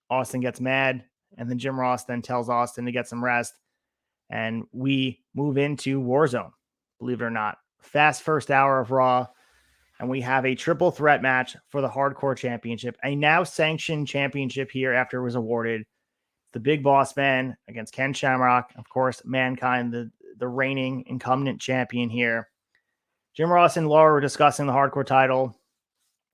Austin gets mad, and then Jim Ross then tells Austin to get some rest. And we move into Warzone, believe it or not. Fast first hour of Raw, and we have a triple threat match for the Hardcore Championship, a now sanctioned championship here after it was awarded. The Big Boss Man against Ken Shamrock. Of course, Mankind, the reigning incumbent champion here. Jim Ross and Laura were discussing the Hardcore title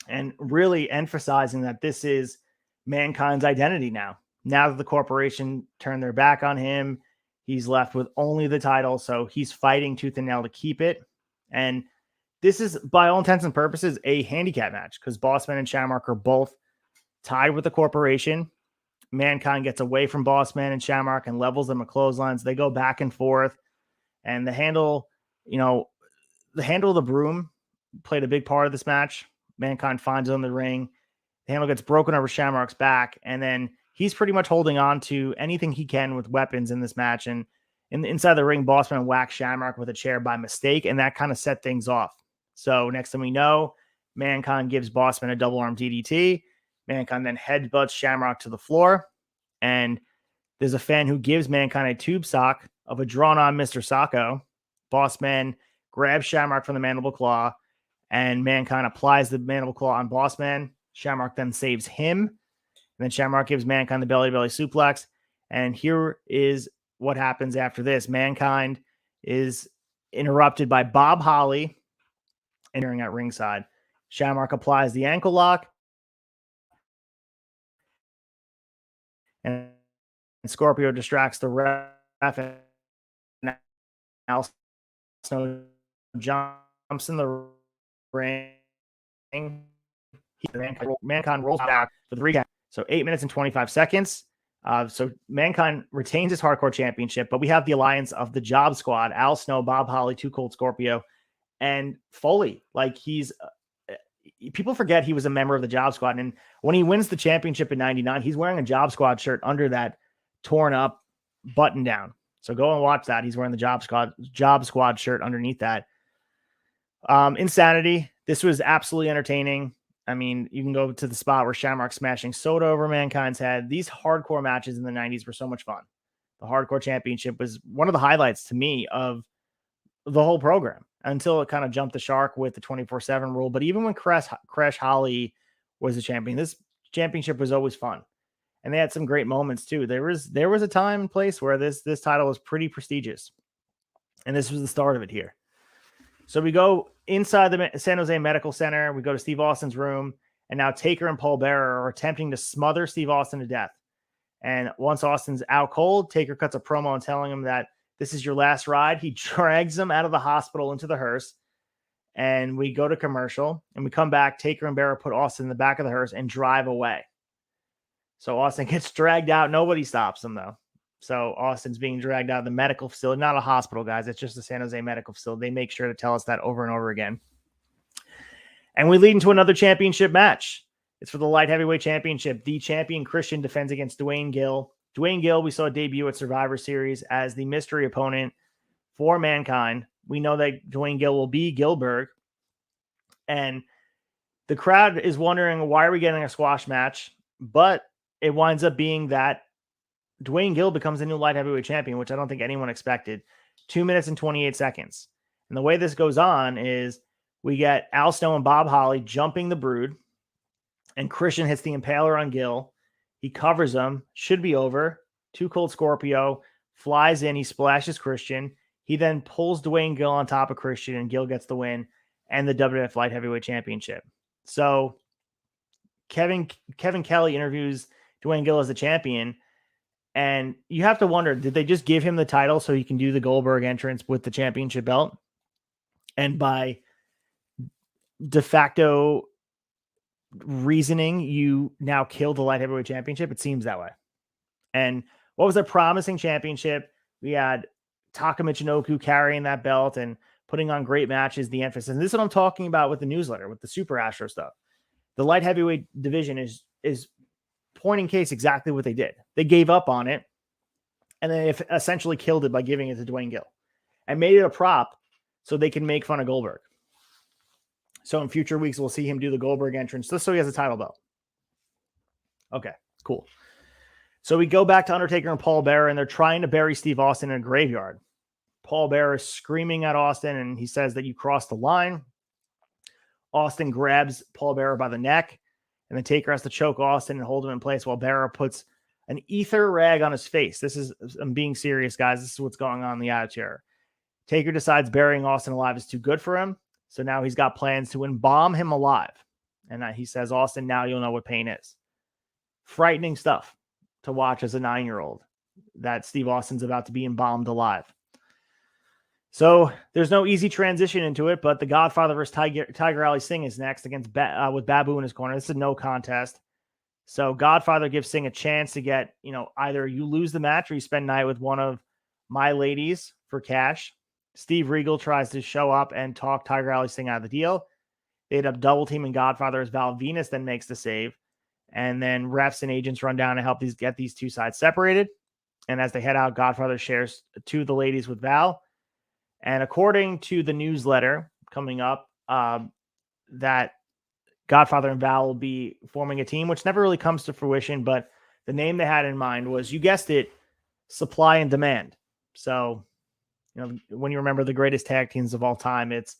and really emphasizing that this is Mankind's identity now. Now that the corporation turned their back on him, he's left with only the title, so he's fighting tooth and nail to keep it. And this is, by all intents and purposes, a handicap match because Bossman and Shamrock are both tied with the corporation. Mankind gets away from Bossman and Shamrock and levels them with clotheslines. They go back and forth, and the handle of the broom played a big part of this match. Mankind finds it in the ring. The handle gets broken over Shamrock's back, and then he's pretty much holding on to anything he can with weapons in this match. And inside the ring, Bossman whacks Shamrock with a chair by mistake, and that kind of set things off. So next thing we know, Mankind gives Bossman a double arm DDT. Mankind then headbutts Shamrock to the floor, and there's a fan who gives Mankind a tube sock of a drawn-on Mr. Sacco. Bossman grabs Shamrock from the mandible claw, and Mankind applies the mandible claw on Bossman. Shamrock then saves him, and then Shamrock gives Mankind the belly-to-belly suplex, and here is what happens after this. Mankind is interrupted by Bob Holly entering at ringside. Shamrock applies the ankle lock, and Scorpio distracts the ref, and Al Snow jumps in the ring. Mankind rolls back for the 3 count. So 8 minutes and 25 seconds. So Mankind retains his Hardcore Championship, but we have the alliance of the Job Squad: Al Snow, Bob Holly, Too Cold Scorpio, and Foley. Like, he's people forget he was a member of the Job Squad, and when he wins the championship in '99, he's wearing a Job Squad shirt under that torn up button down. So go and watch that. He's wearing the Job Squad shirt underneath that. Insanity. This was absolutely entertaining. I mean, you can go to the spot where Shamrock smashing soda over Mankind's head. These hardcore matches in the 90s were so much fun. The Hardcore Championship was one of the highlights to me of the whole program until it kind of jumped the shark with the 24/7 rule. But even when Crash Holly was the champion, this championship was always fun. And they had some great moments too. There was a time and place where this title was pretty prestigious. And this was the start of it here. So we go inside the San Jose Medical Center. We go to Steve Austin's room, and now Taker and Paul Bearer are attempting to smother Steve Austin to death. And once Austin's out cold, Taker cuts a promo and telling him that this is your last ride. He drags him out of the hospital into the hearse, and we go to commercial, and we come back. Taker and Bearer put Austin in the back of the hearse and drive away. So Austin gets dragged out. Nobody stops him, though. So Austin's being dragged out of the medical facility, not a hospital, guys. It's just the San Jose Medical Facility. They make sure to tell us that over and over again. And we lead into another championship match. It's for the light heavyweight championship. The champion Christian defends against Dwayne Gill. Dwayne Gill, we saw debut at Survivor Series as the mystery opponent for Mankind. We know that Dwayne Gill will be Gilbert. And the crowd is wondering, why are we getting a squash match? But it winds up being that Dwayne Gill becomes the new light heavyweight champion, which I don't think anyone expected. 2 minutes and 28 seconds. And the way this goes on is we get Al Snow and Bob Holly jumping the Brood, and Christian hits the Impaler on Gill. He covers him. Should be over. Too Cold Scorpio flies in. He splashes Christian. He then pulls Dwayne Gill on top of Christian, and Gill gets the win and the WWF Light Heavyweight Championship. So Kevin Kelly interviews Dwayne Gill as the champion, and you have to wonder, did they just give him the title so he can do the Goldberg entrance with the championship belt? And by de facto reasoning you now kill the light heavyweight championship. It seems that way. And what was a promising championship? We had Taka Michinoku carrying that belt and putting on great matches, the emphasis. And this is what I'm talking about with the newsletter, with the Super Astro stuff. The light heavyweight division is pointing case exactly what they did. They gave up on it, and they essentially killed it by giving it to Dwayne Gill and made it a prop so they can make fun of Goldberg. So in future weeks, we'll see him do the Goldberg entrance just so he has a title belt. Okay, cool. So we go back to Undertaker and Paul Bearer, and they're trying to bury Steve Austin in a graveyard. Paul Bearer is screaming at Austin, and he says that you crossed the line. Austin grabs Paul Bearer by the neck, and then Taker has to choke Austin and hold him in place while Bearer puts an ether rag on his face. I'm being serious, guys. This is what's going on in the Attitude Era. Taker decides burying Austin alive is too good for him. So now he's got plans to embalm him alive. And he says, Austin, now you'll know what pain is. Frightening stuff to watch as a 9-year-old, that Steve Austin's about to be embalmed alive. So there's no easy transition into it, but the Godfather versus Tiger Ali Singh is next against with Babu in his corner. This is no contest. So Godfather gives Singh a chance to get, either you lose the match or you spend night with one of my ladies for cash. Steve Regal tries to show up and talk Tiger Ali Singh out of the deal. They end up double teaming Godfather as Val Venus then makes the save. And then refs and agents run down to help get these two sides separated. And as they head out, Godfather shares two of the ladies with Val. And according to the newsletter coming up, that Godfather and Val will be forming a team, which never really comes to fruition. But the name they had in mind was, you guessed it, Supply and Demand. So, when you remember the greatest tag teams of all time, it's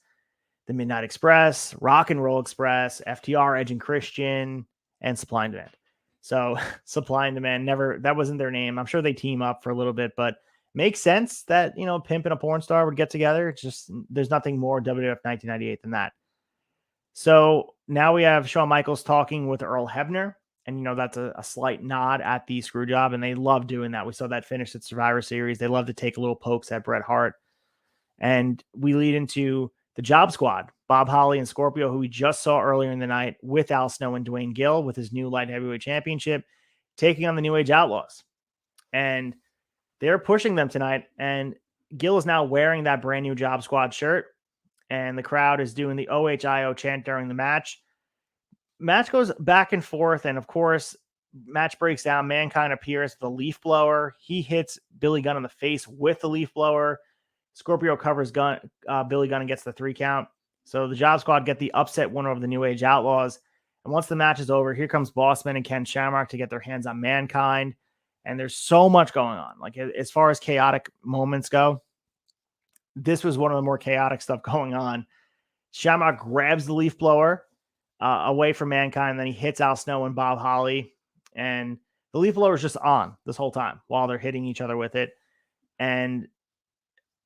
the Midnight Express, Rock and Roll Express, FTR, Edge and Christian, and Supply and Demand. So Supply and Demand, that wasn't their name. I'm sure they team up for a little bit, but makes sense that, Pimp and a porn star would get together. It's just, there's nothing more WWF 1998 than that. So now we have Shawn Michaels talking with Earl Hebner. And, that's a slight nod at the screw job. And they love doing that. We saw that finish at Survivor Series. They love to take little pokes at Bret Hart. And we lead into the Job Squad, Bob Holly and Scorpio, who we just saw earlier in the night with Al Snow and Dwayne Gill with his new light heavyweight championship, taking on the New Age Outlaws. And they're pushing them tonight. And Gill is now wearing that brand new Job Squad shirt. And the crowd is doing the OHIO chant during the match. Match goes back and forth, and of course, match breaks down. Mankind appears with a leaf blower. He hits Billy Gunn in the face with the leaf blower. Scorpio covers Billy Gunn and gets the 3 count. So the Job Squad get the upset winner over the New Age Outlaws. And once the match is over, here comes Bossman and Ken Shamrock to get their hands on Mankind. And there's so much going on. Like, as far as chaotic moments go, this was one of the more chaotic stuff going on. Shamrock grabs the leaf blower away from Mankind, and then he hits Al Snow and Bob Holly. And the leaf blower is just on this whole time while they're hitting each other with it. And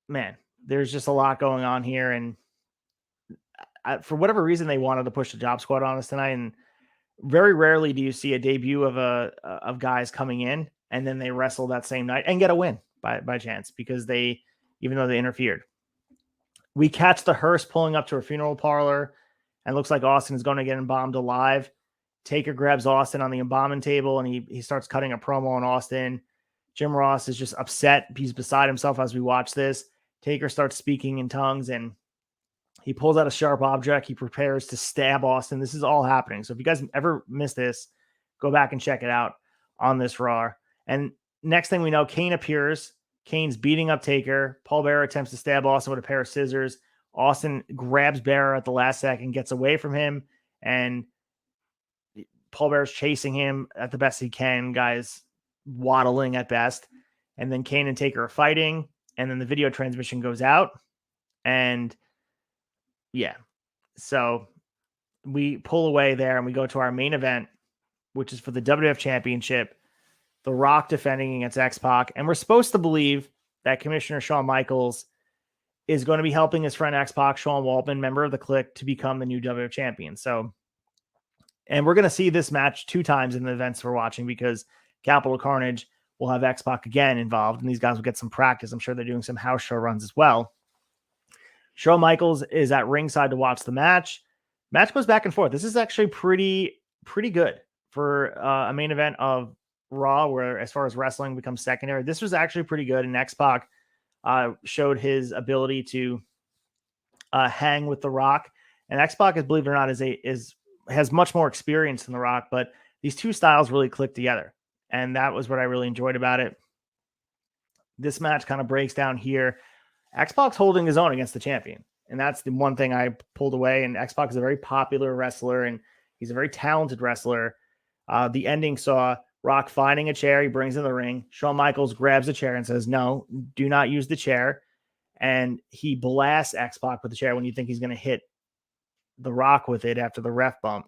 man, there's just a lot going on here. And for whatever reason, they wanted to push the Job Squad on us tonight. And very rarely do you see a debut of guys coming in and then they wrestle that same night and get a win by chance, because even though they interfered. We catch the hearse pulling up to a funeral parlor, and looks like Austin is going to get embalmed alive. Taker grabs Austin on the embalming table, and he starts cutting a promo on Austin. Jim Ross is just upset. He's beside himself as we watch this. Taker starts speaking in tongues, and he pulls out a sharp object. He prepares to stab Austin. This is all happening. So if you guys ever missed this, go back and check it out on this Raw. And next thing we know, Kane appears. Kane's beating up Taker. Paul Bearer attempts to stab Austin with a pair of scissors. Austin grabs Bearer at the last second, gets away from him, and Paul Bearer's chasing him at the best he can. Guys waddling at best. And then Kane and Taker are fighting, and then the video transmission goes out. And yeah, so we pull away there and we go to our main event, which is for the WWF Championship. The Rock defending against X-Pac. And we're supposed to believe that Commissioner Shawn Michaels is going to be helping his friend X-Pac, Sean Waltman, member of the Clique, to become the new WWF champion. So, and we're going to see this match 2 times in the events we're watching, because Capital Carnage will have X-Pac again involved, and these guys will get some practice. I'm sure they're doing some house show runs as well. Shawn Michaels is at ringside to watch the match. Match goes back and forth. This is actually pretty good for a main event of Raw, where as far as wrestling becomes secondary. This was actually pretty good, and X-Pac showed his ability to hang with The Rock. And X-Pac, believe it or not, has much more experience than The Rock, but these two styles really click together. And that was what I really enjoyed about it. This match kind of breaks down here. X-Pac's holding his own against the champion. And that's the one thing I pulled away. And X-Pac is a very popular wrestler, and he's a very talented wrestler. The ending saw Rock finding a chair. He brings in the ring. Shawn Michaels grabs the chair and says, no, do not use the chair. And he blasts X-Pac with the chair when you think he's going to hit The Rock with it after the ref bump.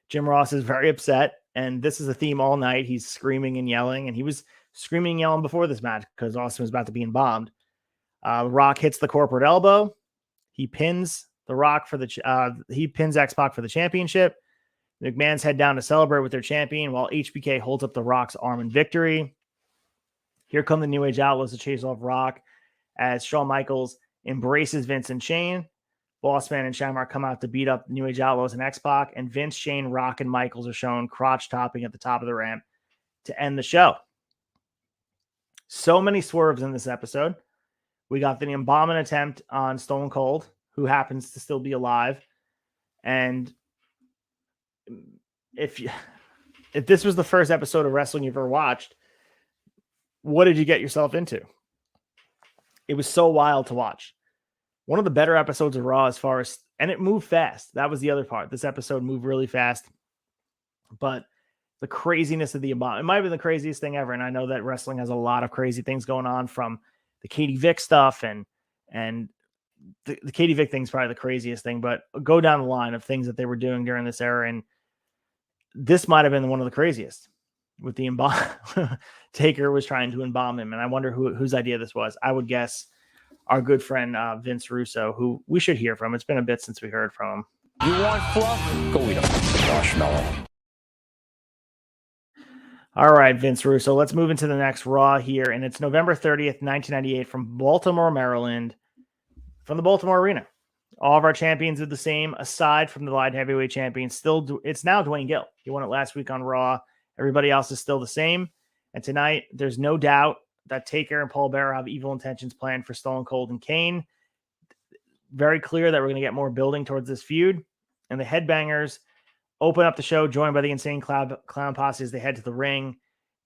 Jim Ross is very upset, and this is a theme all night. He's screaming and yelling, and he was screaming and yelling before this match because Austin was about to be embalmed. Rock hits the corporate elbow. He pins The Rock for he pins X-Pac for the championship. McMahon's head down to celebrate with their champion while HBK holds up The Rock's arm in victory. Here come the New Age Outlaws to chase off Rock as Shawn Michaels embraces Vince and Shane. Bossman and Shamrock come out to beat up New Age Outlaws and X-Pac, and Vince, Shane, Rock, and Michaels are shown crotch topping at the top of the ramp to end the show. So many swerves in this episode. We got the embalming attempt on Stone Cold, who happens to still be alive. And if this was the first episode of wrestling you've ever watched, what did you get yourself into? It was so wild to watch. One of the better episodes of Raw and it moved fast. That was the other part. This episode moved really fast. But the craziness of the embalming, it might have been the craziest thing ever. And I know that wrestling has a lot of crazy things going on, from the Katie Vick stuff, and the Katie Vick thing is probably the craziest thing, but go down the line of things that they were doing during this era. And this might have been one of the craziest with the embalm. Taker was trying to embalm him. And I wonder whose idea this was. I would guess our good friend, Vince Russo, who we should hear from. It's been a bit since we heard from him. You want fluff? Go eat a marshmallow. All right, Vince Russo, let's move into the next Raw here. And it's November 30th, 1998 from Baltimore, Maryland, from the Baltimore Arena. All of our champions are the same, aside from the light heavyweight champion. It's now Dwayne Gill. He won it last week on Raw. Everybody else is still the same. And tonight, there's no doubt that Taker and Paul Bearer have evil intentions planned for Stone Cold and Kane. Very clear that we're going to get more building towards this feud. And the Headbangers open up the show, joined by the Insane Clown Posse as they head to the ring.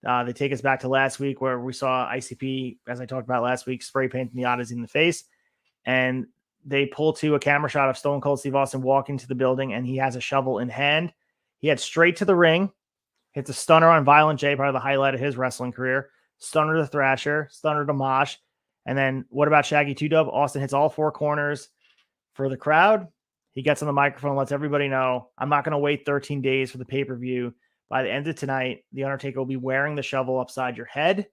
They take us back to last week, where we saw ICP, as I talked about last week, spray painting the Odyssey in the face. And they pull to a camera shot of Stone Cold Steve Austin walking to the building, and he has a shovel in hand. He heads straight to the ring, hits a stunner on Violent J, probably the highlight of his wrestling career. Stunner to Thrasher, stunner to Mosh. And then what about Shaggy 2-Dub? Austin hits all four corners for the crowd. He gets on the microphone, lets everybody know, I'm not going to wait 13 days for the pay-per-view. By the end of tonight, The Undertaker will be wearing the shovel upside your head.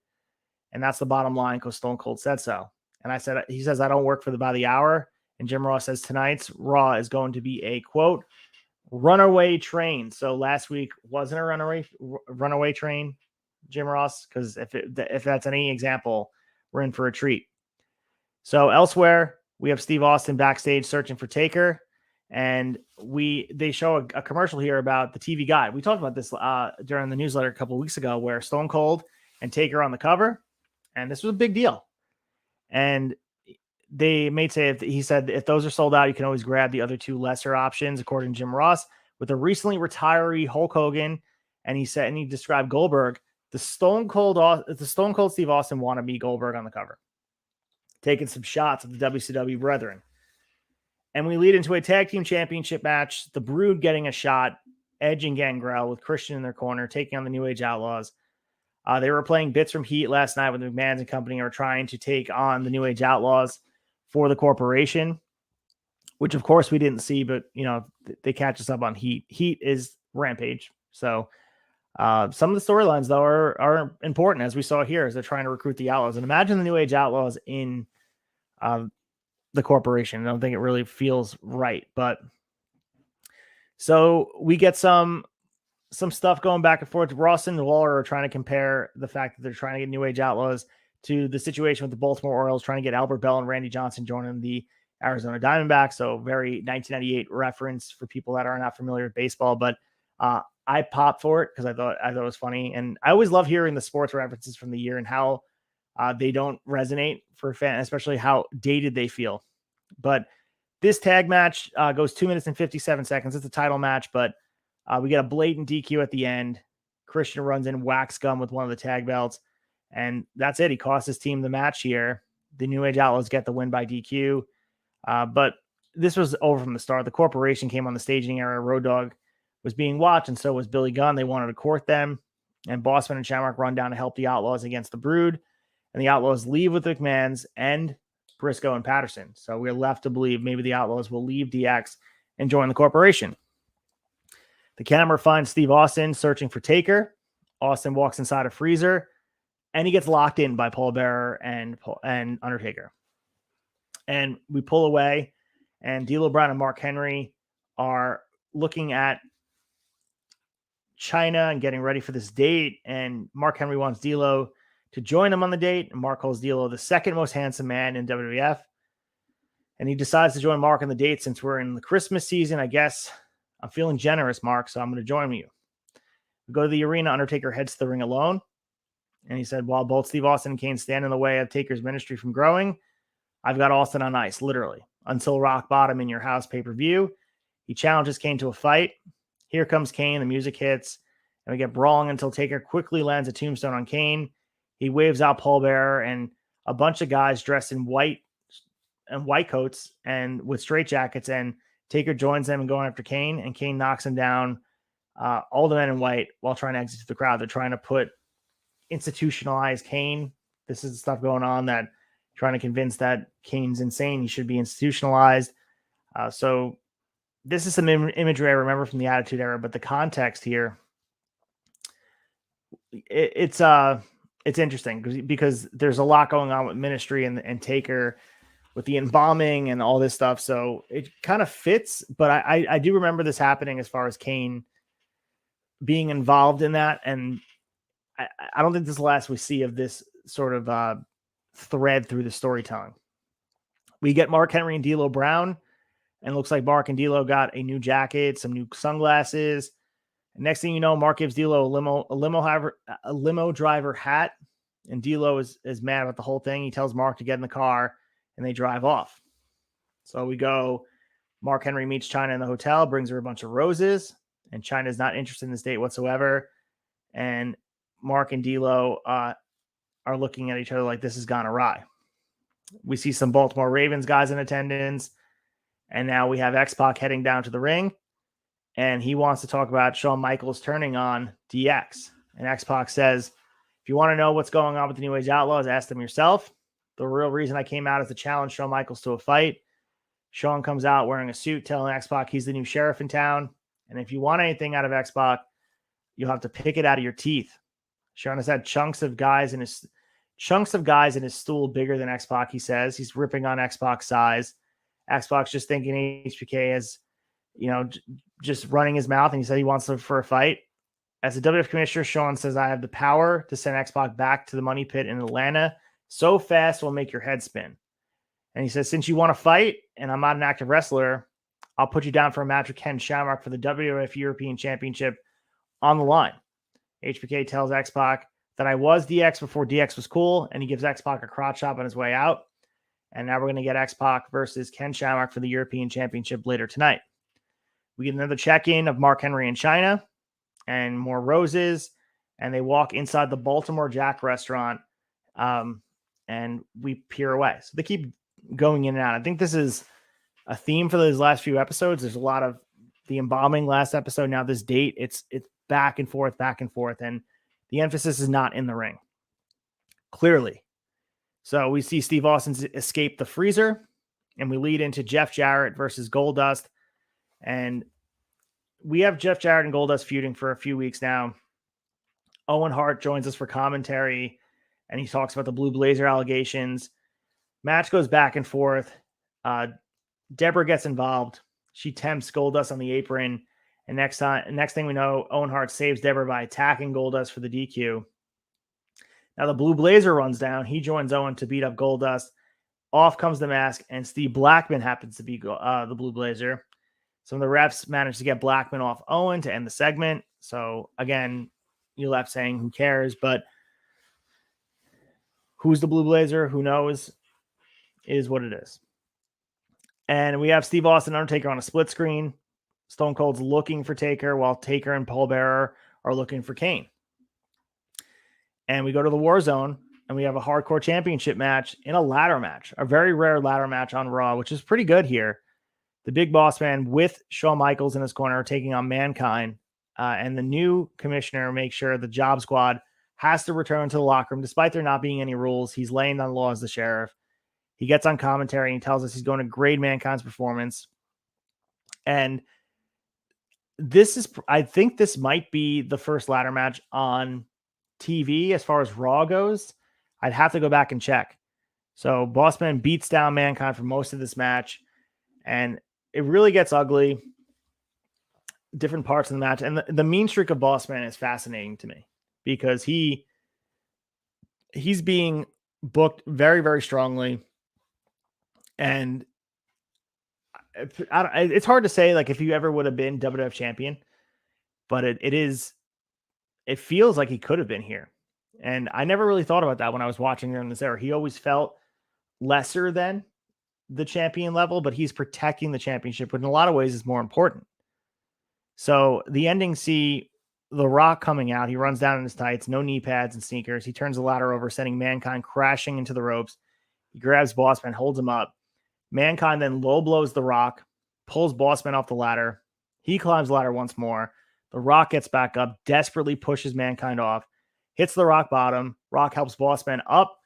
And that's the bottom line, because Stone Cold said so. And he says, I don't work for by the hour. And Jim Ross says tonight's Raw is going to be a, quote, runaway train. So last week wasn't a runaway train, Jim Ross, because if that's any example, we're in for a treat. So elsewhere, we have Steve Austin backstage searching for Taker. And they show a commercial here about the TV Guide. We talked about this during the newsletter a couple of weeks ago, where Stone Cold and Taker on the cover, and this was a big deal. And they may say, he said, if those are sold out, you can always grab the other two lesser options, according to Jim Ross, with a recently retiree Hulk Hogan. And he described Goldberg, the Stone Cold Steve Austin wannabe Goldberg on the cover, taking some shots of the WCW brethren. And we lead into a tag team championship match. The Brood getting a shot, Edge and Gangrel with Christian in their corner, taking on the New Age Outlaws. They were playing bits from Heat last night when the McMahons and company are trying to take on the New Age Outlaws for the corporation, which of course we didn't see, but they catch us up on Heat. Heat is Rampage. So some of the storylines though are important, as we saw here, as they're trying to recruit the Outlaws. And imagine the New Age Outlaws in the corporation. I don't think it really feels right, but so we get some stuff going back and forth. Ross and Waller are trying to compare the fact that they're trying to get New Age Outlaws to the situation with the Baltimore Orioles trying to get Albert Bell and Randy Johnson joining the Arizona Diamondbacks. So very 1998 reference for people that are not familiar with baseball. But I popped for it because I thought it was funny. And I always love hearing the sports references from the year and how they don't resonate for fans, especially how dated they feel. But this tag match goes 2 minutes and 57 seconds. It's a title match, but we get a blatant DQ at the end. Christian runs in, whacks Gum with one of the tag belts, and that's it. He cost his team the match here. The New Age Outlaws get the win by DQ. But this was over from the start. The corporation came on the staging area. Road Dogg was being watched, and so was Billy Gunn. They wanted to court them, and Bossman and Shamrock run down to help the Outlaws against the Brood, and the Outlaws leave with McMahon's and Briscoe and Patterson. So we're left to believe maybe the Outlaws will leave DX and join the corporation. The camera finds Steve Austin searching for Taker. Austin walks inside a freezer, and he gets locked in by Paul Bearer and Undertaker. And we pull away, and D'Lo Brown and Mark Henry are looking at China and getting ready for this date. And Mark Henry wants D'Lo to join him on the date. And Mark calls D'Lo the second most handsome man in WWF. And he decides to join Mark on the date since we're in the Christmas season. I guess I'm feeling generous, Mark, so I'm going to join you. We go to the arena. Undertaker heads to the ring alone. And he said, while both Steve Austin and Kane stand in the way of Taker's ministry from growing, I've got Austin on ice, literally, until rock bottom in your house pay-per-view. He challenges Kane to a fight. Here comes Kane. The music hits, and we get brawling until Taker quickly lands a tombstone on Kane. He waves out Paul Bearer and a bunch of guys dressed in white coats and with straitjackets, and Taker joins them and going after Kane, and Kane knocks him down. All the men in white while trying to exit the crowd. They're trying to institutionalize Kane. This is the stuff going on that trying to convince that Kane's insane. He should be institutionalized. So this is some imagery I remember from the Attitude Era, but the context here, it's interesting because there's a lot going on with Ministry and Taker with the embalming and all this stuff. So it kind of fits, but I do remember this happening as far as Kane being involved in that. And I don't think this is the last we see of this sort of thread through the storytelling. We get Mark Henry and D'Lo Brown, and it looks like Mark and D'Lo got a new jacket, some new sunglasses. And next thing you know, Mark gives D'Lo a limo driver hat, and D'Lo is mad about the whole thing. He tells Mark to get in the car, and they drive off. So we go, Mark Henry meets China in the hotel, brings her a bunch of roses, and China's not interested in this date whatsoever. And Mark and D'Lo are looking at each other like this has gone awry. We see some Baltimore Ravens guys in attendance, and now we have X-Pac heading down to the ring, and he wants to talk about Shawn Michaels turning on DX. And X-Pac says, if you want to know what's going on with the New Age Outlaws, ask them yourself. The real reason I came out is to challenge Shawn Michaels to a fight. Shawn comes out wearing a suit, telling X-Pac he's the new sheriff in town, and if you want anything out of X-Pac, you'll have to pick it out of your teeth. Shawn has had chunks of guys in his stool bigger than X-Pac, he says. He's ripping on X-Pac's size. X-Pac's just thinking HBK is, just running his mouth, and he said he wants to for a fight. As the WWF commissioner, Shawn says, I have the power to send X-Pac back to the money pit in Atlanta so fast it'll make your head spin. And he says, since you want to fight and I'm not an active wrestler, I'll put you down for a match with Ken Shamrock for the WWF European Championship on the line. HBK tells X-Pac that I was DX before DX was cool, and he gives X-Pac a crotch chop on his way out. And now we're going to get X-Pac versus Ken Shamrock for the European Championship later tonight. We get another check-in of Mark Henry and China and more roses, and they walk inside the Baltimore Jack restaurant, and we peer away. So they keep going in and out. I think this is a theme for those last few episodes. There's a lot of the embalming last episode. Now this date, it's back and forth, and the emphasis is not in the ring. Clearly. So we see Steve Austin escape the freezer, and we lead into Jeff Jarrett versus Goldust. And we have Jeff Jarrett and Goldust feuding for a few weeks now. Owen Hart joins us for commentary, and he talks about the Blue Blazer allegations. Match goes back and forth. Deborah gets involved. She tempts Goldust on the apron. And next thing we know, Owen Hart saves Deborah by attacking Goldust for the DQ. Now the Blue Blazer runs down. He joins Owen to beat up Goldust. Off comes the mask, and Steve Blackman happens to be the Blue Blazer. Some of the refs managed to get Blackman off Owen to end the segment. So again, you're left saying, who cares? But who's the Blue Blazer? Who knows? It is what it is. And we have Steve Austin and Undertaker on a split screen. Stone Cold's looking for Taker while Taker and Paul Bearer are looking for Kane. And we go to the War Zone, and we have a hardcore championship match in a ladder match, a very rare ladder match on Raw, which is pretty good here. The Big Boss Man with Shawn Michaels in his corner taking on Mankind. And the new commissioner makes sure the Job Squad has to return to the locker room. Despite there not being any rules, he's laying down the law as the sheriff. He gets on commentary and tells us he's going to grade Mankind's performance. And I think this might be the first ladder match on TV as far as Raw goes. I'd have to go back and check. So Bossman beats down Mankind for most of this match, and it really gets ugly. Different parts of the match, and the mean streak of Bossman is fascinating to me because he's being booked very, very strongly, and it's hard to say like if he ever would have been WWF champion, but it feels like he could have been here. And I never really thought about that when I was watching him in this era. He always felt lesser than the champion level, but he's protecting the championship, but in a lot of ways is more important. So the ending, see The Rock coming out. He runs down in his tights, no knee pads and sneakers. He turns the ladder over, sending Mankind crashing into the ropes. He grabs Bossman, holds him up. Mankind then low blows The Rock, pulls Bossman off the ladder. He climbs the ladder once more. The Rock gets back up, desperately pushes Mankind off, hits the Rock bottom. Rock helps Bossman up.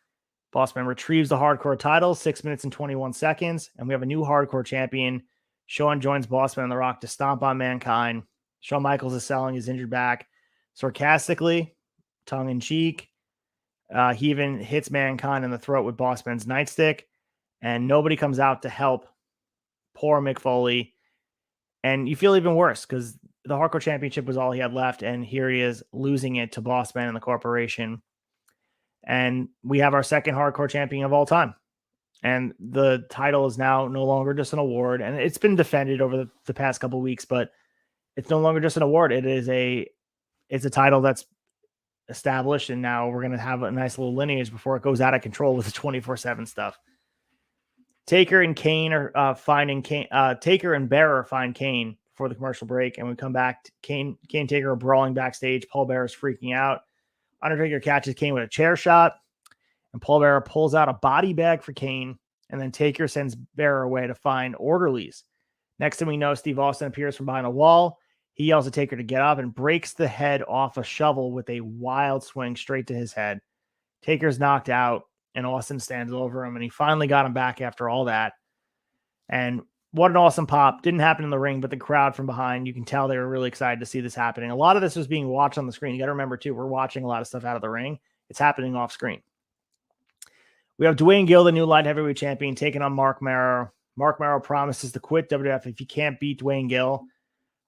Bossman retrieves the hardcore title, 6 minutes and 21 seconds. And we have a new hardcore champion. Shawn joins Bossman and The Rock to stomp on Mankind. Shawn Michaels is selling his injured back sarcastically, tongue in cheek. He even hits Mankind in the throat with Bossman's nightstick. And nobody comes out to help poor Mick Foley. And you feel even worse because the Hardcore Championship was all he had left, and here he is losing it to Bossman and the corporation. And we have our second Hardcore Champion of all time. And the title is now no longer just an award, and it's been defended over the past couple of weeks, but it's no longer just an award. It's a title that's established, and now we're going to have a nice little lineage before it goes out of control with the 24/7 stuff. Taker and Kane are finding Kane. Taker and Bearer find Kane before the commercial break, and we come back. Kane and Taker are brawling backstage. Paul Bearer's freaking out. Undertaker catches Kane with a chair shot, and Paul Bearer pulls out a body bag for Kane, and then Taker sends Bearer away to find orderlies. Next thing we know, Steve Austin appears from behind a wall. He yells at Taker to get up and breaks the head off a shovel with a wild swing straight to his head. Taker's knocked out, and Austin stands over him, and he finally got him back after all that. And what an awesome pop. Didn't happen in the ring, but the crowd from behind, you can tell they were really excited to see this happening. A lot of this was being watched on the screen. You got to remember, too, we're watching a lot of stuff out of the ring. It's happening off screen. We have Dwayne Gill, the new light heavyweight champion, taking on Mark Marrow. Mark Marrow promises to quit WWF if he can't beat Dwayne Gill.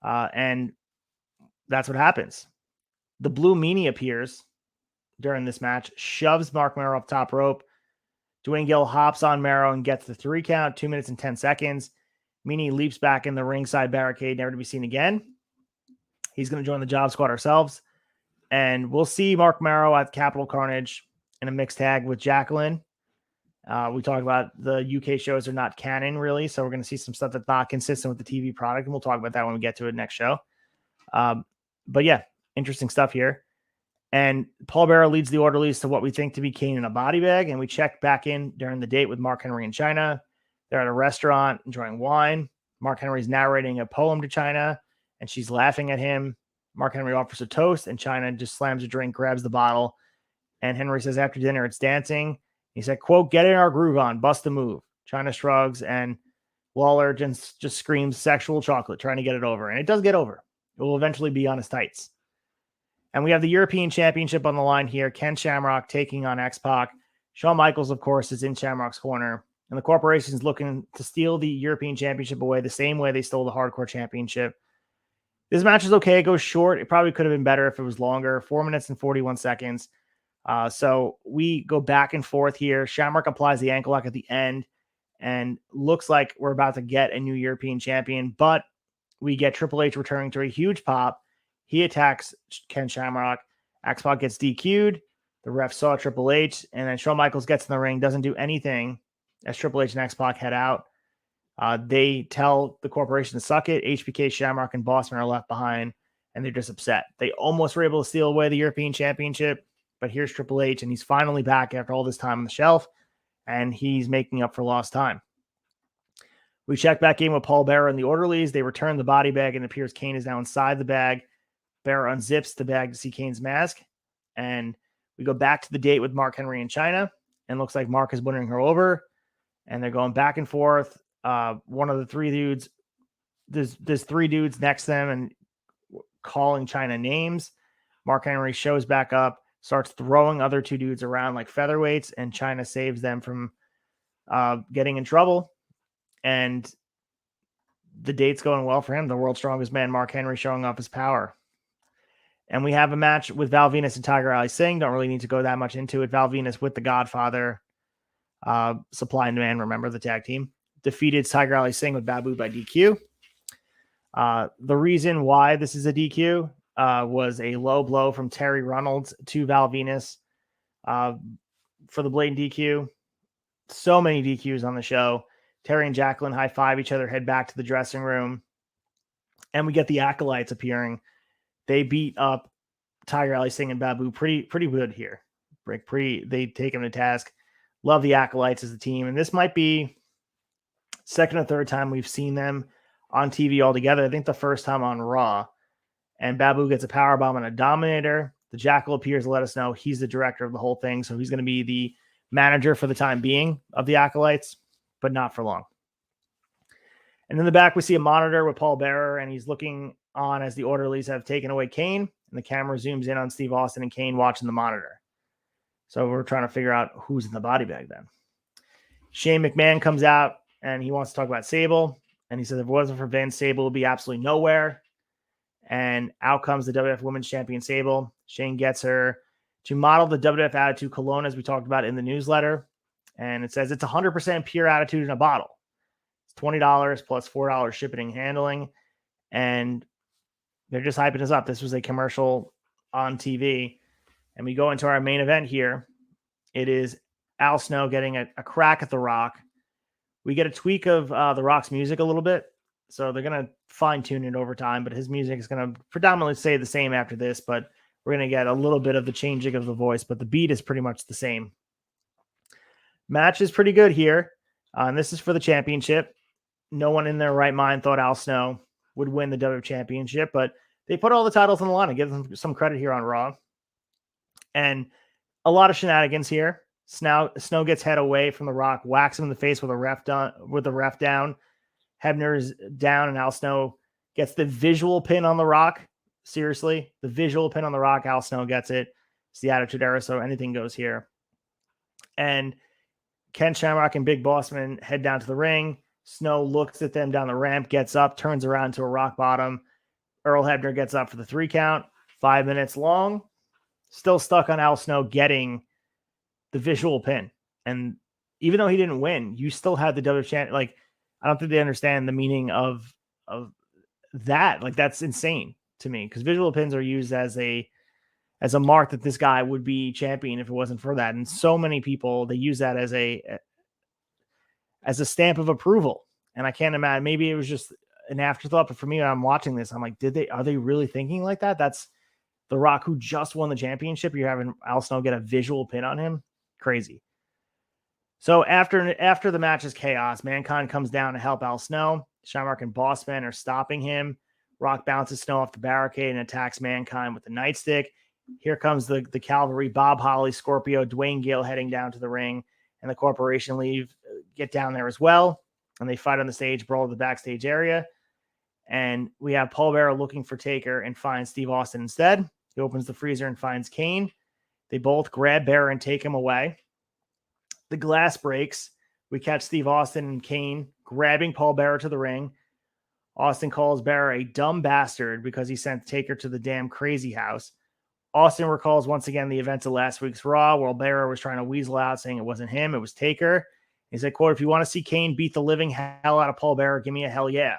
And that's what happens. The Blue Meanie appears during this match, shoves Mark Marrow up top rope. Dwayne Gill hops on Marrow and gets the 3 count, 2 minutes and 10 seconds. Meanie leaps back in the ringside barricade, never to be seen again. He's going to join the Job Squad ourselves. And we'll see Mark Marrow at Capital Carnage in a mixed tag with Jacqueline. We talked about the UK shows are not canon, really. So we're going to see some stuff that's not consistent with the TV product. And we'll talk about that when we get to it next show. But yeah, interesting stuff here. And Paul Bearer leads the orderlies to what we think to be Kane in a body bag. And we check back in during the date with Mark Henry in China. They're at a restaurant enjoying wine. Mark Henry's narrating a poem to China, and she's laughing at him. Mark Henry offers a toast, and China just slams a drink, grabs the bottle. And Henry says, after dinner, it's dancing. He said, quote, get in our groove on, bust a move. China shrugs, and Lawler just screams sexual chocolate, trying to get it over. And it does get over. It will eventually be on his tights. And we have the European Championship on the line here. Ken Shamrock taking on X-Pac. Shawn Michaels, of course, is in Shamrock's corner. And the corporation is looking to steal the European Championship away the same way they stole the Hardcore Championship. This match is okay. It goes short. It probably could have been better if it was longer. 4 minutes and 41 seconds. So we go back and forth here. Shamrock applies the ankle lock at the end and looks like we're about to get a new European champion, but we get Triple H returning to a huge pop. He attacks Ken Shamrock. X-Pac gets DQ'd. The ref saw Triple H, and then Shawn Michaels gets in the ring, doesn't do anything as Triple H and X-Pac head out. They tell the corporation to suck it. HBK, Shamrock, and Bossman are left behind, and they're just upset. They almost were able to steal away the European Championship, but here's Triple H, and he's finally back after all this time on the shelf, and he's making up for lost time. We check back in with Paul Bearer and the orderlies. They return the body bag, and it appears Kane is now inside the bag. Bearer unzips the bag to see Kane's mask, and we go back to the date with Mark Henry in China, and looks like Mark is winning her over, and they're going back and forth. One of the three dudes, there's three dudes next to them and calling China names. Mark Henry shows back up, starts throwing other two dudes around like featherweights, and China saves them from getting in trouble. And the date's going well for him. The world's strongest man, Mark Henry, showing off his power. And we have a match with Val Venus and Tiger Ali Singh. Don't really need to go that much into it. Val Venus with the Godfather, Supply and Demand, remember the tag team, defeated Tiger Ali Singh with Babu by DQ. The reason why this is a DQ was a low blow from Terry Reynolds to Val Venus for the blatant DQ. So many DQs on the show. Terry and Jacqueline high five each other, head back to the dressing room, and we get the Acolytes appearing. They beat up Tiger Ali Singh and Babu pretty good here. They take him to task. Love the Acolytes as a team, and this might be second or third time we've seen them on TV altogether. I think the first time on Raw, and Babu gets a powerbomb and a Dominator. The Jackal appears to let us know he's the director of the whole thing, so he's going to be the manager for the time being of the Acolytes, but not for long. And in the back, we see a monitor with Paul Bearer, and he's looking on as the orderlies have taken away Kane, and the camera zooms in on Steve Austin and Kane watching the monitor. So we're trying to figure out who's in the body bag then. Shane McMahon comes out, and he wants to talk about Sable, and he says if it wasn't for Vince, Sable would be absolutely nowhere. And out comes the WWF Women's Champion Sable. Shane gets her to model the WWF Attitude Cologne, as we talked about in the newsletter. And it says it's 100% pure attitude in a bottle. It's $20 plus $4 shipping and handling. And they're just hyping us up. This was a commercial on TV. And we go into our main event here. It is Al Snow getting a crack at The Rock. We get a tweak of The Rock's music a little bit. So they're going to fine tune it over time. But his music is going to predominantly stay the same after this. But we're going to get a little bit of the changing of the voice. But the beat is pretty much the same. Match is pretty good here. And this is for the championship. No one in their right mind thought Al Snow would win the WWF Championship, but they put all the titles on the line and give them some credit here on Raw. And a lot of shenanigans here. Snow gets head away from The Rock, whacks him in the face with the ref down. Hebner's down, and Al Snow gets the visual pin on The Rock. Seriously, the visual pin on The Rock. Al Snow gets it. It's the Attitude Era, so anything goes here. And Ken Shamrock and Big Bossman head down to the ring. Snow looks at them down the ramp, gets up, turns around to a rock bottom. Earl Hebner gets up for the 3 count. 5 minutes long. Still stuck on Al Snow getting the visual pin. And even though he didn't win, you still had the WWF champ. Like, I don't think they understand the meaning of that. Like, that's insane to me, because visual pins are used as a mark that this guy would be champion if it wasn't for that. And so many people, they use that as a stamp of approval. And I can't imagine, maybe it was just an afterthought, but for me, when I'm watching this, I'm like, are they really thinking like that? That's The Rock, who just won the championship. You're having Al Snow get a visual pin on him. Crazy. So after the match is chaos, Mankind comes down to help Al Snow. Shamrock and Bossman are stopping him. Rock bounces Snow off the barricade and attacks Mankind with the nightstick. Here comes the cavalry, Bob Holly, Scorpio, Dwayne Gale heading down to the ring, and the corporation get down there as well. And they fight on the stage, brawl to the backstage area. And we have Paul Bearer looking for Taker and finds Steve Austin instead. He opens the freezer and finds Kane. They both grab Bearer and take him away. The glass breaks. We catch Steve Austin and Kane grabbing Paul Bearer to the ring. Austin calls Bearer a dumb bastard because he sent Taker to the damn crazy house. Austin recalls once again the events of last week's Raw, where Bearer was trying to weasel out, saying it wasn't him, it was Taker. He said, quote, "If you want to see Kane beat the living hell out of Paul Bearer, give me a hell yeah."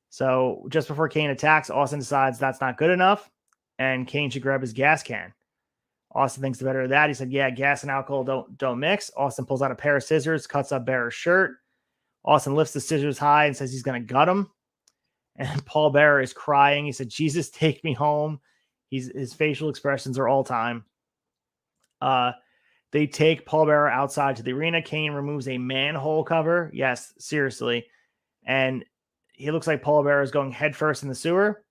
So just before Kane attacks, Austin decides that's not good enough, and Kane should grab his gas can. Austin thinks the better of that. He said, yeah, gas and alcohol don't mix. Austin pulls out a pair of scissors, cuts up Bearer's shirt. Austin lifts the scissors high and says he's going to gut him. And Paul Bearer is crying. He said, Jesus, take me home. His facial expressions are all time. They take Paul Bearer outside to the arena. Kane removes a manhole cover. Yes, seriously. And he looks like Paul Bearer is going headfirst in the sewer.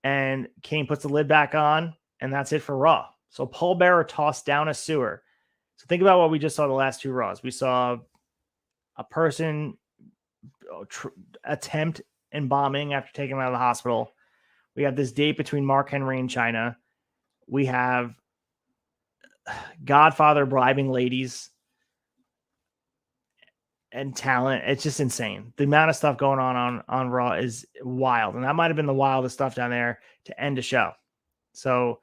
And Kane puts the lid back on, and that's it for Raw. So Paul Bearer tossed down a sewer. So think about what we just saw the last two Raws. We saw a person attempt embalming after taking him out of the hospital. We have this date between Mark Henry and China. We have Godfather bribing ladies and talent. It's just insane. The amount of stuff going on Raw is wild. And that might have been the wildest stuff down there to end a show. So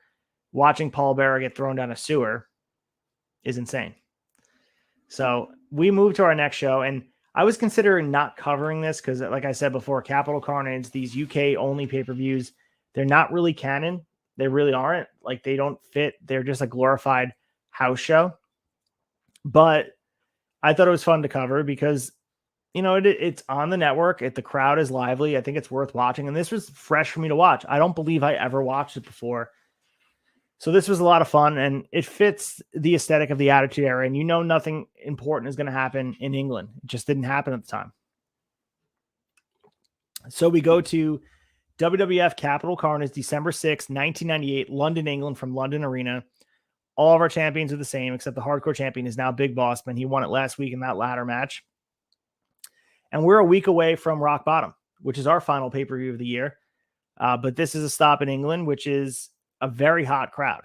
watching Paul Bearer get thrown down a sewer is insane. So we move to our next show, and I was considering not covering this because, like I said before, Capital Carnage, these UK only pay-per-views, they're not really canon. They really aren't. Like, they don't fit. They're just a glorified house show. But I thought it was fun to cover because, you know, it's on the network. The crowd is lively. I think it's worth watching. And this was fresh for me to watch. I don't believe I ever watched it before. So this was a lot of fun, and it fits the aesthetic of the Attitude Era. And you know nothing important is going to happen in England. It just didn't happen at the time. So we go to WWF Capital Carnage, December 6th, 1998, London, England, from London Arena. All of our champions are the same, except the hardcore champion is now Big Boss Man. He won it last week in that ladder match. And we're a week away from Rock Bottom, which is our final pay-per-view of the year. But this is a stop in England, which is a very hot crowd.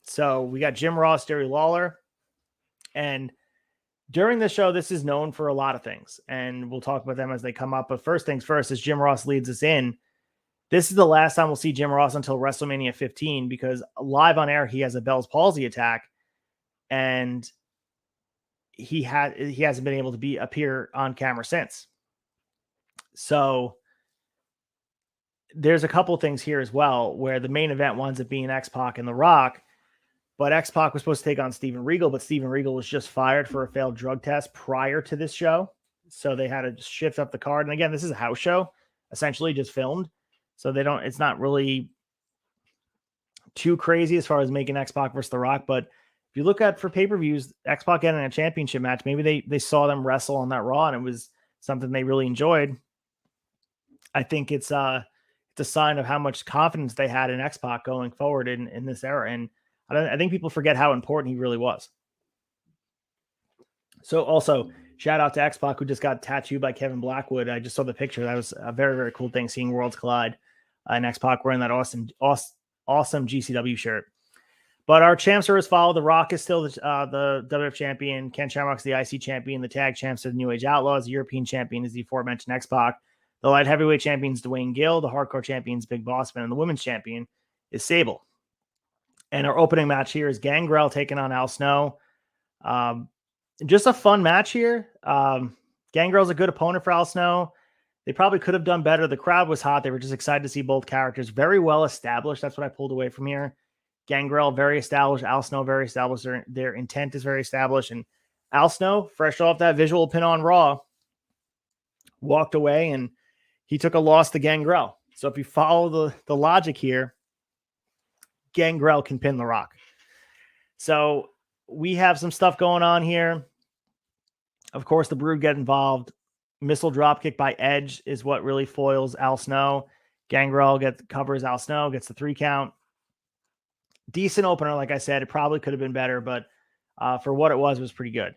So we got Jim Ross, Jerry Lawler. And during the show, this is known for a lot of things. And we'll talk about them as they come up. But first things first, as Jim Ross leads us in, this is the last time we'll see Jim Ross until WrestleMania 15, because live on air, he has a Bell's palsy attack. And he hasn't been able to appear on camera since. So there's a couple things here as well, where the main event winds up being X-Pac and The Rock, but X-Pac was supposed to take on Steven Regal, but Steven Regal was just fired for a failed drug test prior to this show. So they had to shift up the card. And again, this is a house show, essentially just filmed. So it's not really too crazy as far as making X-Pac versus The Rock. But if you look at for pay-per-views, X-Pac getting a championship match, maybe they saw them wrestle on that Raw and it was something they really enjoyed. I think it's a sign of how much confidence they had in X-Pac going forward in this era. And I think people forget how important he really was. So also shout out to X-Pac, who just got tattooed by Kevin Blackwood. I just saw the picture. That was a very, very cool thing, seeing Worlds Collide and X-Pac wearing that awesome GCW shirt. But our champs are as follow. The Rock is still the WWF champion. Ken Shamrock's the IC champion. The tag champs are the New Age Outlaws. The European champion is the aforementioned X-Pac. The light heavyweight champion is Dwayne Gill. The hardcore champion is Big Boss Man. And the women's champion is Sable. And our opening match here is Gangrel taking on Al Snow. Just a fun match here. Gangrel's a good opponent for Al Snow. They probably could have done better. The crowd was hot. They were just excited to see both characters. Very well established. That's what I pulled away from here. Gangrel, very established. Al Snow, very established. Their intent is very established. And Al Snow, fresh off that visual pin on Raw, walked away and he took a loss to Gangrel. So if you follow the logic here, Gangrel can pin The Rock. So we have some stuff going on here. Of course, the Brood get involved. Missile dropkick by Edge is what really foils Al Snow. Gangrel covers Al Snow, gets the 3 count. Decent opener, like I said. It probably could have been better, but for what it was pretty good.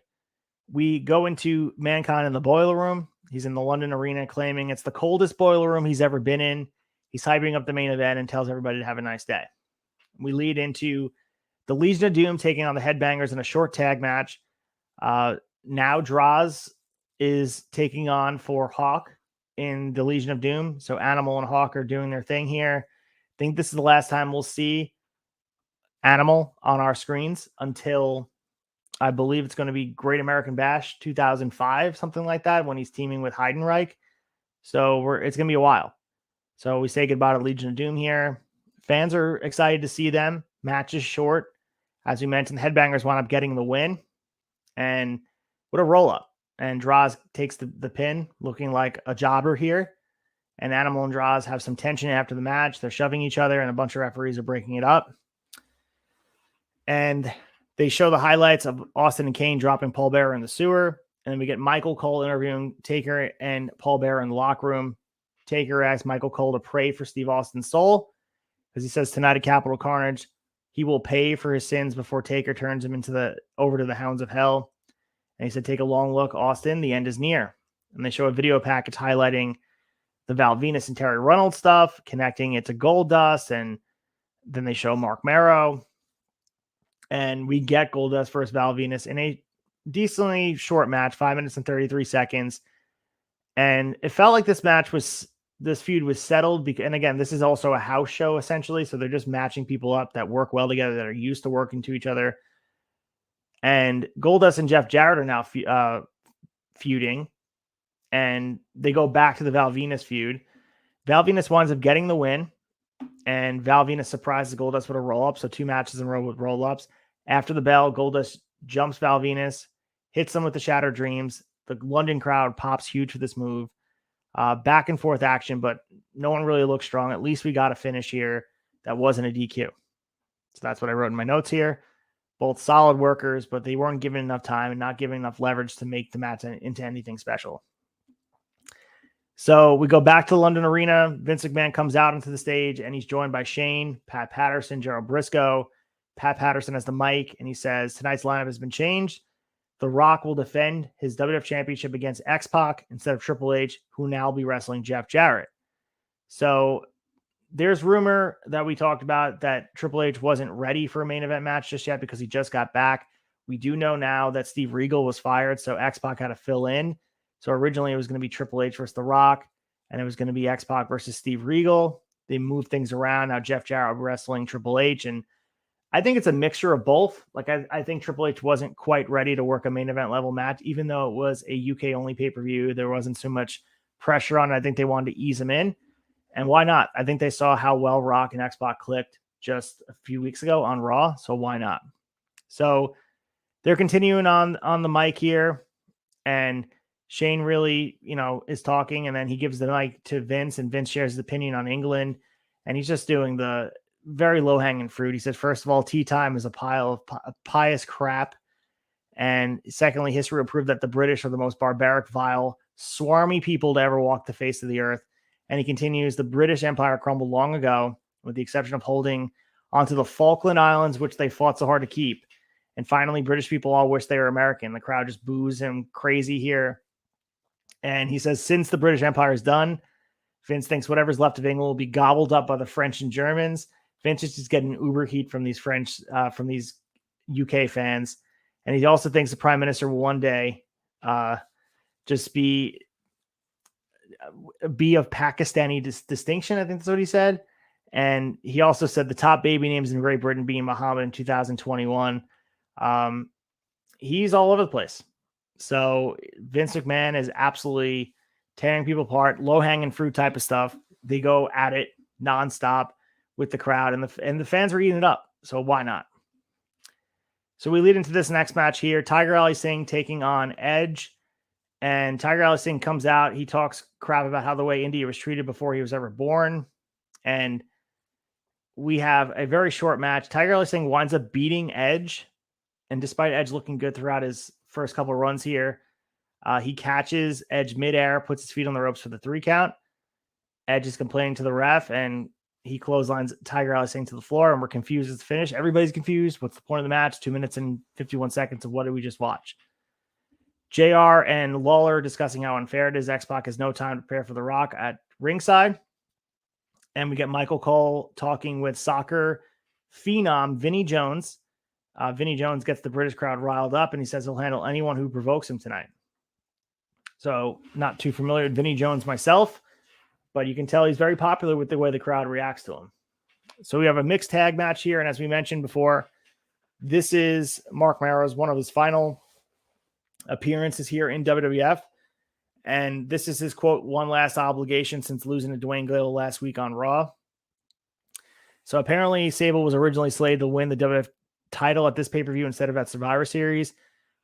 We go into Mankind in the boiler room. He's in the London Arena claiming it's the coldest boiler room he's ever been in. He's hyping up the main event and tells everybody to have a nice day. We lead into the Legion of Doom taking on the Headbangers in a short tag match. Now Droz is taking on for Hawk in the Legion of Doom. So Animal and Hawk are doing their thing here. think this is the last time we'll see Animal on our screens until I believe it's going to be Great American Bash 2005, something like that, when he's teaming with Heidenreich. So it's going to be a while. So we say goodbye to Legion of Doom here. Fans are excited to see them. Match is short. As we mentioned, the Headbangers wound up getting the win. And what a roll-up. And Droz takes the pin, looking like a jobber here. And Animal and Droz have some tension after the match. They're shoving each other, and a bunch of referees are breaking it up. And they show the highlights of Austin and Kane dropping Paul Bearer in the sewer. And then we get Michael Cole interviewing Taker and Paul Bearer in the locker room. Taker asks Michael Cole to pray for Steve Austin's soul, because he says tonight at Capital Carnage, he will pay for his sins before Taker turns him over to the hounds of hell. And he said, take a long look, Austin, the end is near. And they show a video package highlighting the Val Venus and Terry Reynolds stuff, connecting it to Goldust. And then they show Mark Marrow. And we get Goldust versus Val Venus in a decently short match, 5 minutes and 33 seconds. And it felt like this feud was settled. And again, this is also a house show, essentially. So they're just matching people up that work well together, that are used to working to each other. And Goldust and Jeff Jarrett are now feuding. And they go back to the Val Venus feud. Val Venus winds up getting the win. And Val Venus surprises Goldust with a roll-up. So 2 matches in a row with roll-ups. After the bell, Goldust jumps Val Venus, hits them with the Shattered Dreams. The London crowd pops huge for this move. Back and forth action, but no one really looked strong. At least we got a finish here that wasn't a DQ. So that's what I wrote in my notes here. Both solid workers, but they weren't given enough time and not given enough leverage to make the match into anything special. So we go back to the London Arena. Vince McMahon comes out onto the stage, and he's joined by Shane, Pat Patterson, Gerald Briscoe. Pat Patterson has the mic, and he says, tonight's lineup has been changed. The Rock will defend his WWF Championship against X-Pac instead of Triple H, who now will be wrestling Jeff Jarrett. So there's rumor that we talked about that Triple H wasn't ready for a main event match just yet because he just got back. We do know now that Steve Regal was fired, so X-Pac had to fill in. So originally it was going to be Triple H versus The Rock, and it was going to be X-Pac versus Steve Regal. They moved things around. Now Jeff Jarrett wrestling Triple H, and I think it's a mixture of both. Like I think Triple H wasn't quite ready to work a main event level match, even though it was a UK only pay-per-view. There wasn't so much pressure on it. I think they wanted to ease him in, and why not? I think they saw how well Rock and X-Pac clicked just a few weeks ago on Raw, so why not? So they're continuing on the mic here, and Shane really, is talking, and then he gives the mic to Vince, and Vince shares his opinion on England, and he's just doing the very low-hanging fruit. He said, first of all, tea time is a pile of pious crap, and secondly, history will prove that the British are the most barbaric, vile, swarmy people to ever walk the face of the earth. And he continues, the British Empire crumbled long ago, with the exception of holding onto the Falkland Islands, which they fought so hard to keep. And finally, British people all wish they were American. The crowd just boos him crazy here. And he says, since the British Empire is done, Vince thinks whatever's left of England will be gobbled up by the French and Germans. Vince is just getting uber heat from these from these UK fans. And he also thinks the prime minister will one day just be of Pakistani distinction. I think that's what he said. And he also said the top baby names in Great Britain being Muhammad in 2021. He's all over the place. So Vince McMahon is absolutely tearing people apart, low-hanging fruit type of stuff. They go at it nonstop with the crowd, and the fans are eating it up. So why not? So we lead into this next match here. Tiger Ali Singh taking on Edge, and Tiger Ali Singh comes out. He talks crap about how the way India was treated before he was ever born, and we have a very short match. Tiger Ali Singh winds up beating Edge, and despite Edge looking good throughout his first couple of runs here, he catches Edge midair, puts his feet on the ropes for the 3 count. Edge is complaining to the ref, and he clotheslines Tiger Ali Singh to the floor, and we're confused as the finish. Everybody's confused. What's the point of the match? 2 minutes and 51 seconds of what did we just watch? JR and Lawler discussing how unfair it is. X-Pac has no time to prepare for The Rock at ringside. And we get Michael Cole talking with soccer phenom Vinnie Jones. Vinnie Jones gets the British crowd riled up, and he says he'll handle anyone who provokes him tonight. So not too familiar with Vinnie Jones myself, but you can tell he's very popular with the way the crowd reacts to him. So we have a mixed tag match here. And as we mentioned before, this is Mark Maro's one of his final appearances here in WWF. And this is his, quote, one last obligation since losing to Dwayne Gale last week on Raw. So apparently Sable was originally slated to win the WWF title at this pay-per-view instead of at Survivor Series,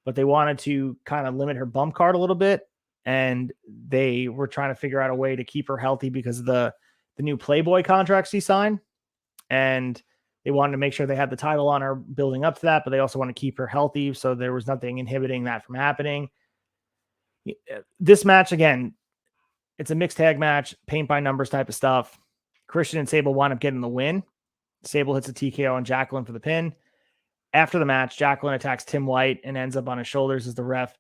but they wanted to kind of limit her bump card a little bit. And they were trying to figure out a way to keep her healthy because of the new Playboy contracts she signed. And they wanted to make sure they had the title on her building up to that, but they also want to keep her healthy. So there was nothing inhibiting that from happening. This match, again, it's a mixed tag match, paint by numbers type of stuff. Christian and Sable wind up getting the win. Sable hits a TKO on Jacqueline for the pin. After the match, Jacqueline attacks Tim White and ends up on his shoulders as the ref,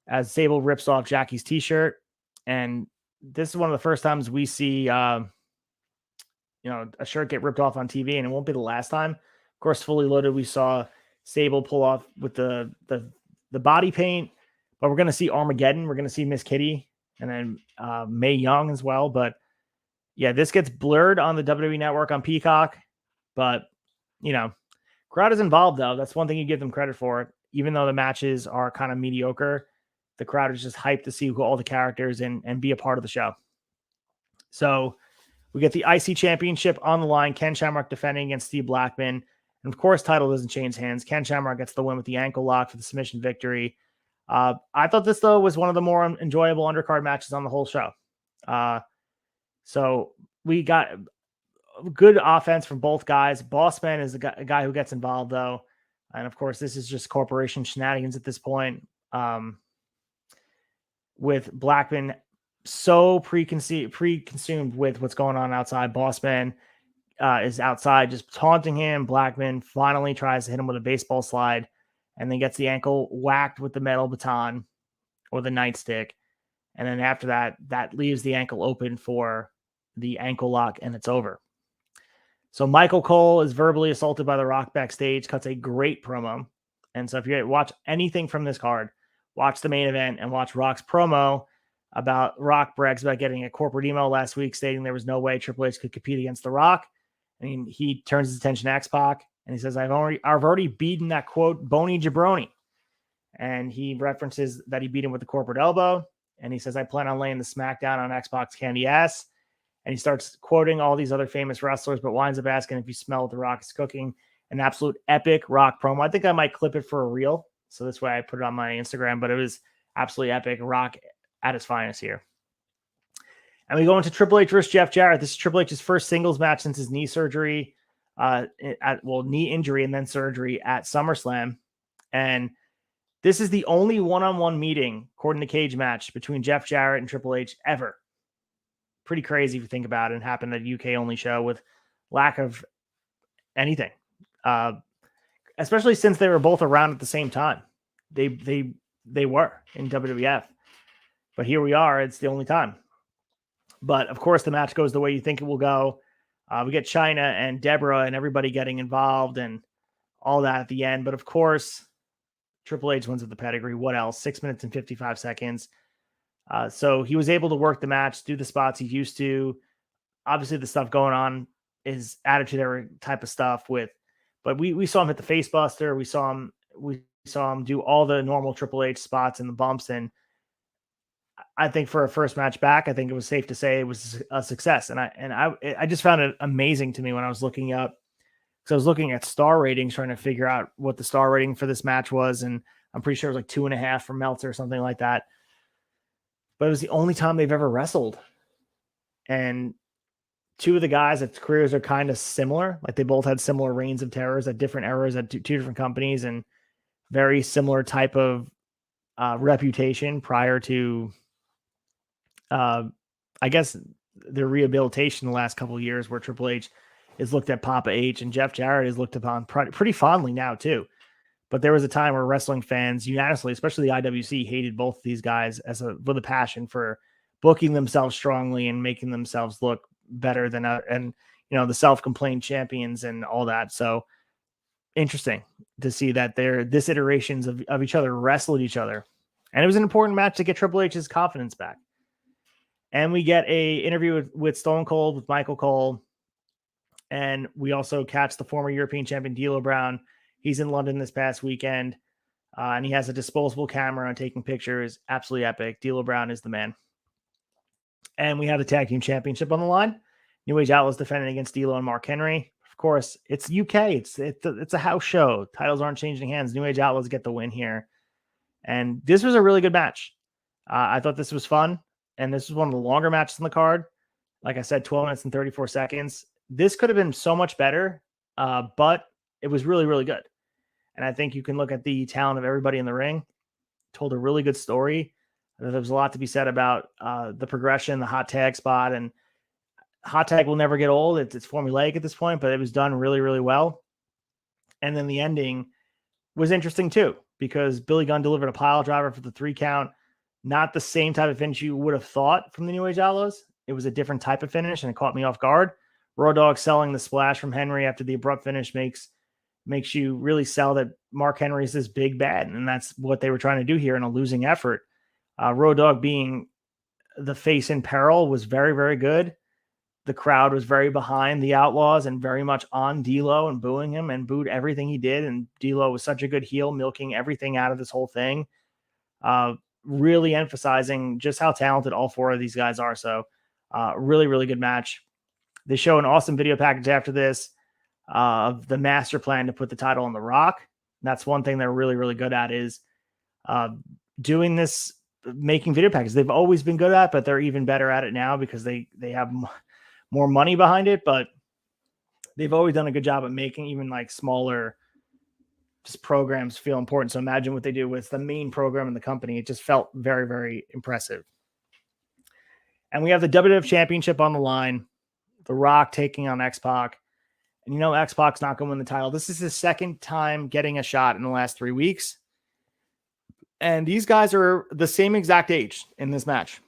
as Sable rips off Jackie's t-shirt. And this is one of the first times we see, a shirt get ripped off on TV, and it won't be the last time. Of course, Fully Loaded, we saw Sable pull off with the body paint, but we're going to see Armageddon. We're going to see Miss Kitty and then Mae Young as well. But yeah, this gets blurred on the WWE Network on Peacock, but crowd is involved though. That's one thing you give them credit for. Even though the matches are kind of mediocre, the crowd is just hyped to see who all the characters and be a part of the show. So we get the IC Championship on the line. Ken Shamrock defending against Steve Blackman. And of course, title doesn't change hands. Ken Shamrock gets the win with the ankle lock for the submission victory. I thought this, though, was one of the more enjoyable undercard matches on the whole show. So we got good offense from both guys. Bossman is a guy who gets involved, though. And of course, this is just corporation shenanigans at this point. With Blackman so pre-consumed with what's going on outside. Bossman is outside just taunting him. Blackman finally tries to hit him with a baseball slide and then gets the ankle whacked with the metal baton or the nightstick. And then after that leaves the ankle open for the ankle lock, and it's over. So Michael Cole is verbally assaulted by The Rock backstage, cuts a great promo. And so if you watch anything from this card, watch the main event and watch Rock's promo about Rock brags about getting a corporate email last week stating there was no way Triple H could compete against The Rock. I mean, he turns his attention to X-Pac and he says, I've already beaten that, quote, bony jabroni. And he references that he beat him with the corporate elbow. And he says, I plan on laying the smackdown on X-Pac's candy ass. And he starts quoting all these other famous wrestlers, but winds up asking if you smell what The Rock is cooking. An absolute epic Rock promo. I think I might clip it for a reel. So this way I put it on my Instagram, but it was absolutely epic. Rock at his finest here. And we go into Triple H versus Jeff Jarrett. This is Triple H's first singles match since his knee surgery, knee injury and then surgery at SummerSlam. And this is the only one-on-one meeting, according to Cage Match, between Jeff Jarrett and Triple H ever. Pretty crazy if you think about it. It happened at a UK-only show with lack of anything. Especially since they were both around at the same time. They were in WWF. But here we are. It's the only time. But, of course, the match goes the way you think it will go. We get Chyna and Deborah and everybody getting involved and all that at the end. But, of course, Triple H wins with the pedigree. What else? 6 minutes and 55 seconds. So he was able to work the match, do the spots he used to. Obviously, the stuff going on is Attitude Era type of stuff with. But we saw him hit the face buster. We saw him do all the normal Triple H spots and the bumps. And I think for a first match back, I think it was safe to say it was a success. And I just found it amazing to me when I was looking up. So I was looking at star ratings, trying to figure out what the star rating for this match was. And I'm pretty sure it was like 2.5 for Meltzer or something like that. But it was the only time they've ever wrestled. And two of the guys' careers are kind of similar. Like they both had similar reigns of terrors at different eras at two different companies and very similar type of reputation prior to, I guess, their rehabilitation the last couple of years where Triple H is looked at Papa H and Jeff Jarrett is looked upon pretty fondly now too. But there was a time where wrestling fans unanimously, especially the IWC, hated both of these guys with a passion for booking themselves strongly and making themselves look better than the self-complained champions and all that. So interesting to see that this iterations of each other wrestled each other. And it was an important match to get Triple H's confidence back. And we get a interview with Stone Cold, with Michael Cole. And we also catch the former European champion, D'Lo Brown. He's in London this past weekend, and he has a disposable camera on taking pictures. Absolutely epic. D'Lo Brown is the man. And we have the tag team championship on the line. New Age Outlaws defending against D'Lo and Mark Henry. Of course, it's UK. It's a house show. Titles aren't changing hands. New Age Outlaws get the win here. And this was a really good match. I thought this was fun. And this was one of the longer matches on the card. Like I said, 12 minutes and 34 seconds. This could have been so much better, but it was really, really good. And I think you can look at the talent of everybody in the ring. Told a really good story. There was a lot to be said about the progression, the hot tag spot, and hot tag will never get old. It's formulaic at this point, but it was done really, really well. And then the ending was interesting too, because Billy Gunn delivered a pile driver for the 3 count. Not the same type of finish you would have thought from the New Age Outlaws. It was a different type of finish, and it caught me off guard. Raw Dog selling the splash from Henry after the abrupt finish makes you really sell that Mark Henry is this big bad, and that's what they were trying to do here in a losing effort. Raw Dog being the face in peril was very, very good. The crowd was very behind the Outlaws and very much on D'Lo and booing him and booed everything he did. And D'Lo was such a good heel, milking everything out of this whole thing. Really emphasizing just how talented all 4 of these guys are. So really, really good match. They show an awesome video package after this of the master plan to put the title on The Rock. And that's one thing they're really, really good at is doing this, making video packages. They've always been good at, but they're even better at it now because they have more money behind it, but they've always done a good job at making even like smaller just programs feel important. So imagine what they do with the main program in the company. It just felt very, very impressive. And we have the WWF Championship on the line. The Rock taking on X-Pac. And X-Pac's not going to win the title. This is his second time getting a shot in the last 3 weeks. And these guys are the same exact age in this match.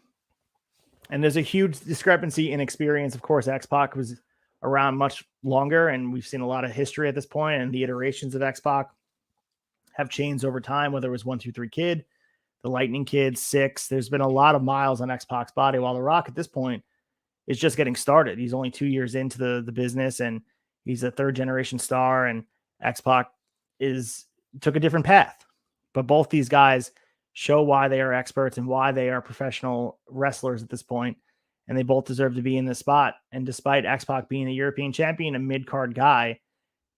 And there's a huge discrepancy in experience. Of course, X-Pac was around much longer, and we've seen a lot of history at this point, and the iterations of X-Pac have changed over time, whether it was 1, 2, 3 Kid, the Lightning Kid, 6. There's been a lot of miles on X-Pac's body, while The Rock at this point is just getting started. He's only 2 years into the business, and he's a 3rd-generation star, and X-Pac took a different path. But both these guys show why they are experts and why they are professional wrestlers at this point, and they both deserve to be in this spot. And despite X-Pac being a European champion, a mid-card guy,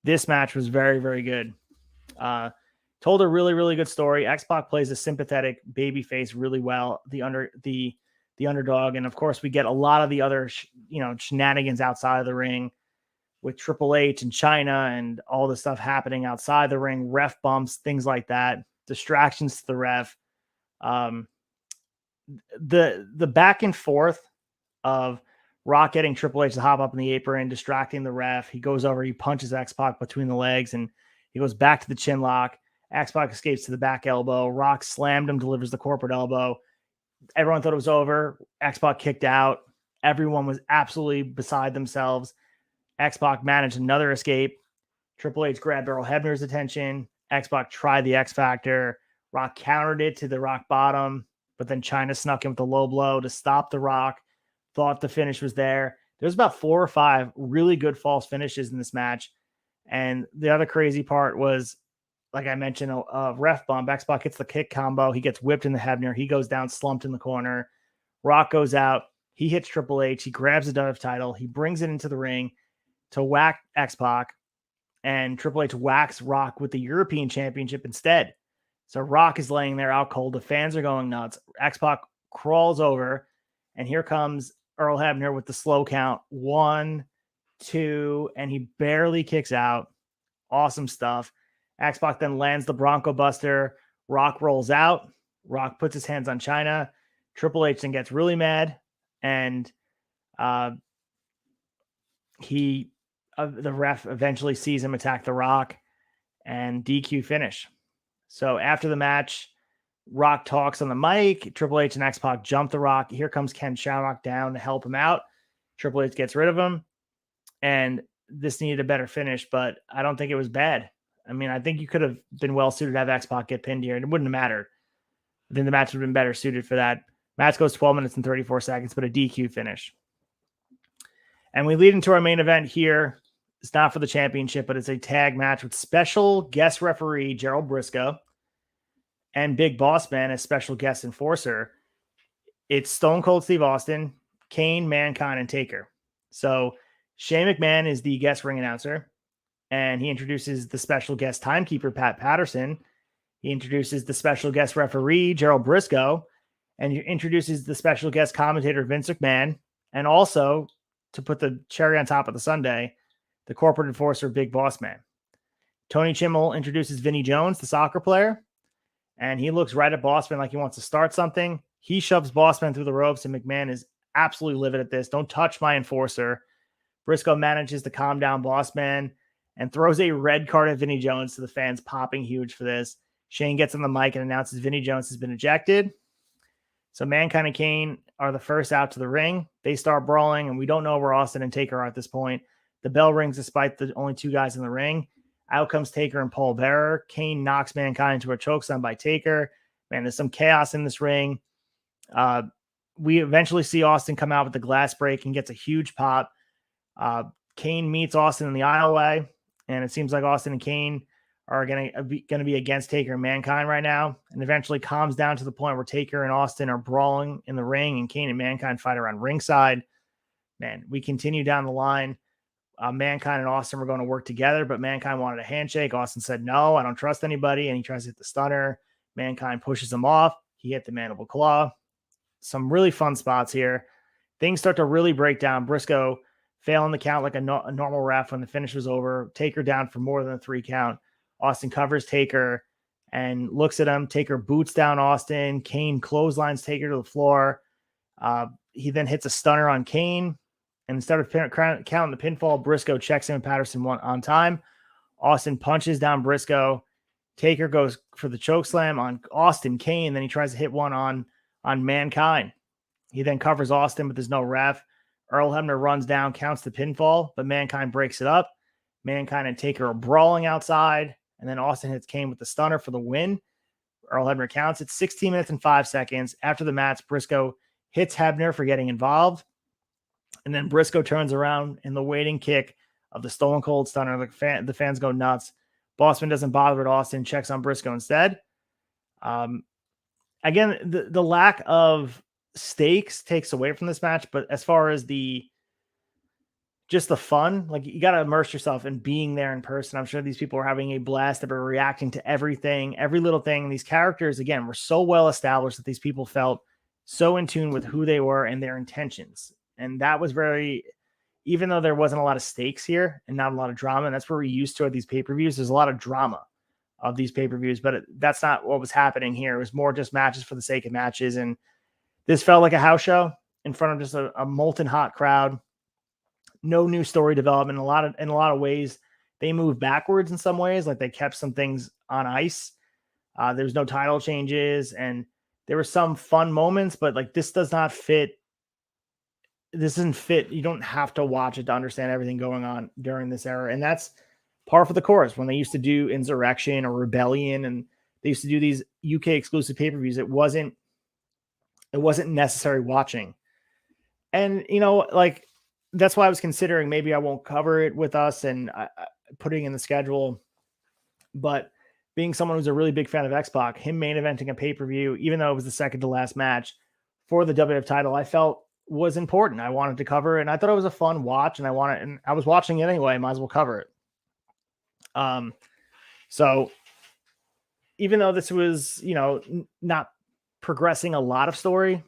this match was very, very good. Told a really, really good story. X-Pac plays a sympathetic babyface really well, the underdog, and of course we get a lot of the other shenanigans outside of the ring with Triple H and China and all the stuff happening outside the ring, ref bumps, things like that, distractions to the ref. The back and forth of Rock getting Triple H to hop up in the apron, distracting the ref. He goes over, he punches X-Pac between the legs, and he goes back to the chin lock. X-Pac escapes to the back elbow. Rock slammed him, delivers the corporate elbow. Everyone thought it was over. X-Pac kicked out. Everyone was absolutely beside themselves. X-Pac managed another escape. Triple H grabbed Earl Hebner's attention. X-Pac tried the X Factor. Rock countered it to the rock bottom, but then China snuck in with a low blow to stop the Rock. Thought the finish was there. There was about 4 or 5 really good false finishes in this match. And the other crazy part was, like I mentioned, a ref bump. X-Pac hits the kick combo. He gets whipped in the Hebner. He goes down slumped in the corner. Rock goes out. He hits Triple H. He grabs the WWF title. He brings it into the ring to whack X-Pac. And Triple H whacks Rock with the European Championship instead. So Rock is laying there out cold. The fans are going nuts. X-Pac crawls over, and here comes Earl Hebner with the slow count. 1, 2, and he barely kicks out. Awesome stuff. X-Pac then lands the Bronco Buster. Rock rolls out. Rock puts his hands on China. Triple H then gets really mad, and the ref eventually sees him attack the Rock, and DQ finish. So after the match, Rock talks on the mic. Triple H and X-Pac jump the Rock. Here comes Ken Shamrock down to help him out. Triple H gets rid of him, and this needed a better finish, but I don't think it was bad. I mean, I think you could have been well suited to have X-Pac get pinned here, and it wouldn't have mattered. I think the match would have been better suited for that. Match goes 12 minutes and 34 seconds, but a DQ finish. And we lead into our main event here. It's not for the championship, but it's a tag match with special guest referee Gerald Briscoe and Big Boss Man as special guest enforcer. It's Stone Cold Steve Austin, Kane, Mankind, and Taker. So Shane McMahon is the guest ring announcer, and he introduces the special guest timekeeper, Pat Patterson. He introduces the special guest referee, Gerald Briscoe, and he introduces the special guest commentator, Vince McMahon, and also, to put the cherry on top of the sundae, the corporate enforcer, Big Boss Man. Tony Chimmel introduces Vinnie Jones, the soccer player, and he looks right at Bossman like he wants to start something. He shoves Bossman through the ropes, and McMahon is absolutely livid at this. Don't touch my enforcer. Briscoe manages to calm down Bossman and throws a red card at Vinnie Jones to the fans, popping huge for this. Shane gets on the mic and announces Vinnie Jones has been ejected. So Mankind and Kane are the first out to the ring. They start brawling, and we don't know where Austin and Taker are at this point. The bell rings despite the only two guys in the ring. Out comes Taker and Paul Bearer. Kane knocks Mankind into a chokeslam by Taker. Man, there's some chaos in this ring. We eventually see Austin come out with the glass break and gets a huge pop. Kane meets Austin in the aisleway, and it seems like Austin and Kane are going to be against Taker and Mankind right now, and eventually calms down to the point where Taker and Austin are brawling in the ring, and Kane and Mankind fight around ringside. Man, we continue down the line. Mankind and Austin were going to work together, but Mankind wanted a handshake. Austin said, no, I don't trust anybody, and he tries to hit the stunner. Mankind pushes him off. He hit the mandible claw. Some really fun spots here. Things start to really break down. Briscoe failing the count like a normal ref when the finish was over. Taker down for more than a 3 count. Austin covers Taker and looks at him. Taker boots down Austin. Kane clotheslines Taker to the floor. He then hits a stunner on Kane. And instead of counting the pinfall, Briscoe checks him and Patterson on time. Austin punches down Briscoe. Taker goes for the chokeslam on Austin Kane. Then he tries to hit one on Mankind. He then covers Austin, but there's no ref. Earl Hebner runs down, counts the pinfall, but Mankind breaks it up. Mankind and Taker are brawling outside. And then Austin hits Kane with the stunner for the win. Earl Hebner counts it. 16 minutes and 5 seconds. After the match, Briscoe hits Hebner for getting involved. And then Briscoe turns around in the waiting kick of the Stone Cold Stunner. The fans go nuts. Bossman doesn't bother with Austin, checks on Briscoe instead. Again, the lack of stakes takes away from this match. But as far as just the fun, like, you got to immerse yourself in being there in person. I'm sure these people are having a blast. They were reacting to everything, every little thing. And these characters, again, were so well established that these people felt so in tune with who they were and their intentions. And that was even though there wasn't a lot of stakes here and not a lot of drama, and that's what we're used to at these pay-per-views. There's a lot of drama of these pay-per-views, but that's not what was happening here. It was more just matches for the sake of matches. And this felt like a house show in front of just a molten hot crowd. No new story development. In a lot of ways, they moved backwards in some ways. Like, they kept some things on ice. There was no title changes, and there were some fun moments, but like, this doesn't fit. You don't have to watch it to understand everything going on during this era. And that's par for the course. When they used to do Insurrection or Rebellion, and they used to do these UK exclusive pay-per-views, it wasn't necessary watching. And, like, that's why I was considering maybe I won't cover it with us and putting in the schedule. But being someone who's a really big fan of X-Pac, him main eventing a pay-per-view, even though it was the second to last match for the WWF title, I felt was important. I wanted to cover it, and I thought it was a fun watch, and I was watching it anyway. Might as well cover it. So even though this was, not progressing a lot of story,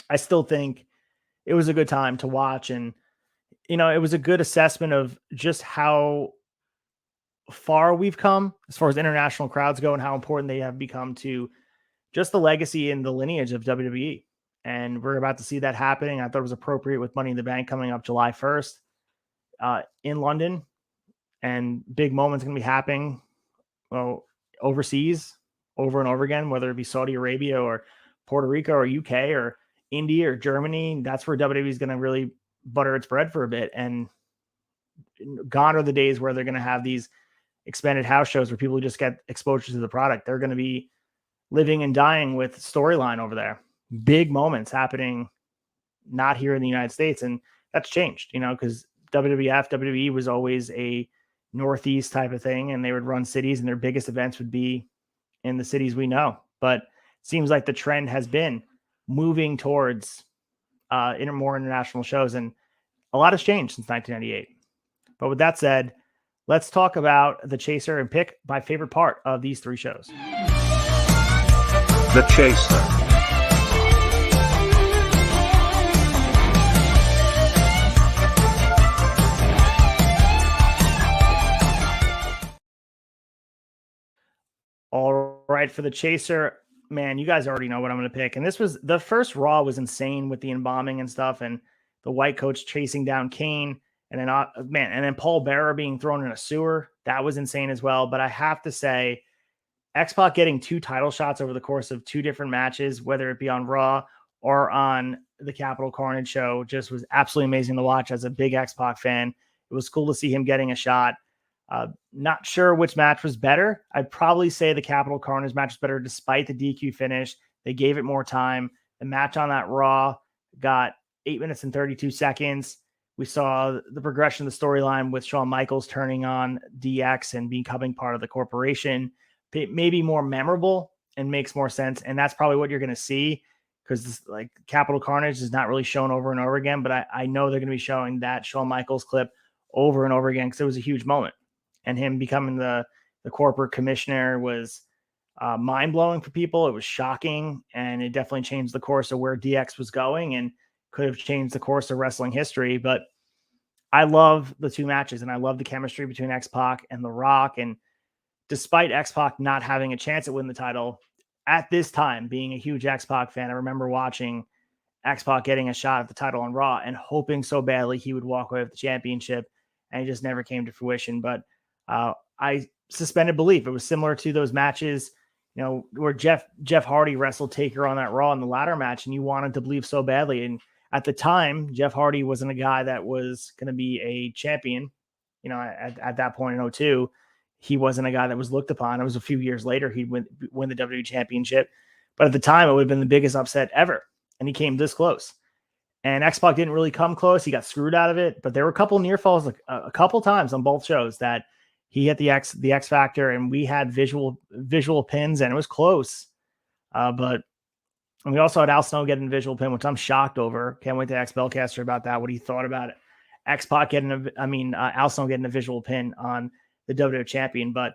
I still think it was a good time to watch. And, it was a good assessment of just how far we've come as far as international crowds go and how important they have become to just the legacy and the lineage of WWE. And we're about to see that happening. I thought it was appropriate with Money in the Bank coming up July 1st in London, and big moments going to be happening overseas over and over again, whether it be Saudi Arabia or Puerto Rico or UK or India or Germany. That's where WWE is going to really butter its bread for a bit. And gone are the days where they're going to have these expanded house shows where people just get exposure to the product. They're going to be living and dying with storyline over there. Big moments happening not here in the United States. And that's changed, because WWF, WWE was always a Northeast type of thing, and they would run cities, and their biggest events would be in the cities we know. But it seems like the trend has been moving towards more international shows, and a lot has changed since 1998. But with that said, let's talk about The Chaser and pick my favorite part of these three shows. The Chaser. All right, for The Chaser, man, you guys already know what I'm going to pick. And this was the first Raw was insane with the embalming and stuff, and the White Coach chasing down Kane, and then and then Paul Bearer being thrown in a sewer. That was insane as well. But I have to say, X-Pac getting 2 title shots over the course of 2 different matches, whether it be on Raw or on the Capital Carnage show, just was absolutely amazing to watch as a big X-Pac fan. It was cool to see him getting a shot. Not sure which match was better. I'd probably say the Capital Carnage match was better despite the DQ finish. They gave it more time. The match on that Raw got 8 minutes and 32 seconds. We saw the progression of the storyline with Shawn Michaels turning on DX and becoming part of the corporation. Maybe more memorable and makes more sense. And that's probably what you're going to see, because like Capital Carnage is not really shown over and over again, but I know they're going to be showing that Shawn Michaels clip over and over again because it was a huge moment. And him becoming the corporate commissioner was mind-blowing for people. It was shocking, and it definitely changed the course of where DX was going and could have changed the course of wrestling history. But I love the 2 matches, and I love the chemistry between X-Pac and The Rock. And despite X-Pac not having a chance at winning the title, at this time, being a huge X-Pac fan, I remember watching X-Pac getting a shot at the title on Raw and hoping so badly he would walk away with the championship, and it just never came to fruition. But I suspended belief. It was similar to those matches, where Jeff Hardy wrestled Taker on that Raw in the ladder match, and you wanted to believe so badly. And at the time, Jeff Hardy wasn't a guy that was going to be a champion. At that point in 2002, he wasn't a guy that was looked upon. It was a few years later he'd win the WWE Championship, but at the time it would have been the biggest upset ever, and he came this close. And X-Pac didn't really come close. He got screwed out of it, but there were a couple near falls, a couple times on both shows that he hit the X Factor, and we had visual pins, and it was close. But we also had Al Snow getting a visual pin, which I'm shocked over. Can't wait to ask Belcaster about that, what he thought about it. X-Pac Al Snow getting a visual pin on the WWF champion, but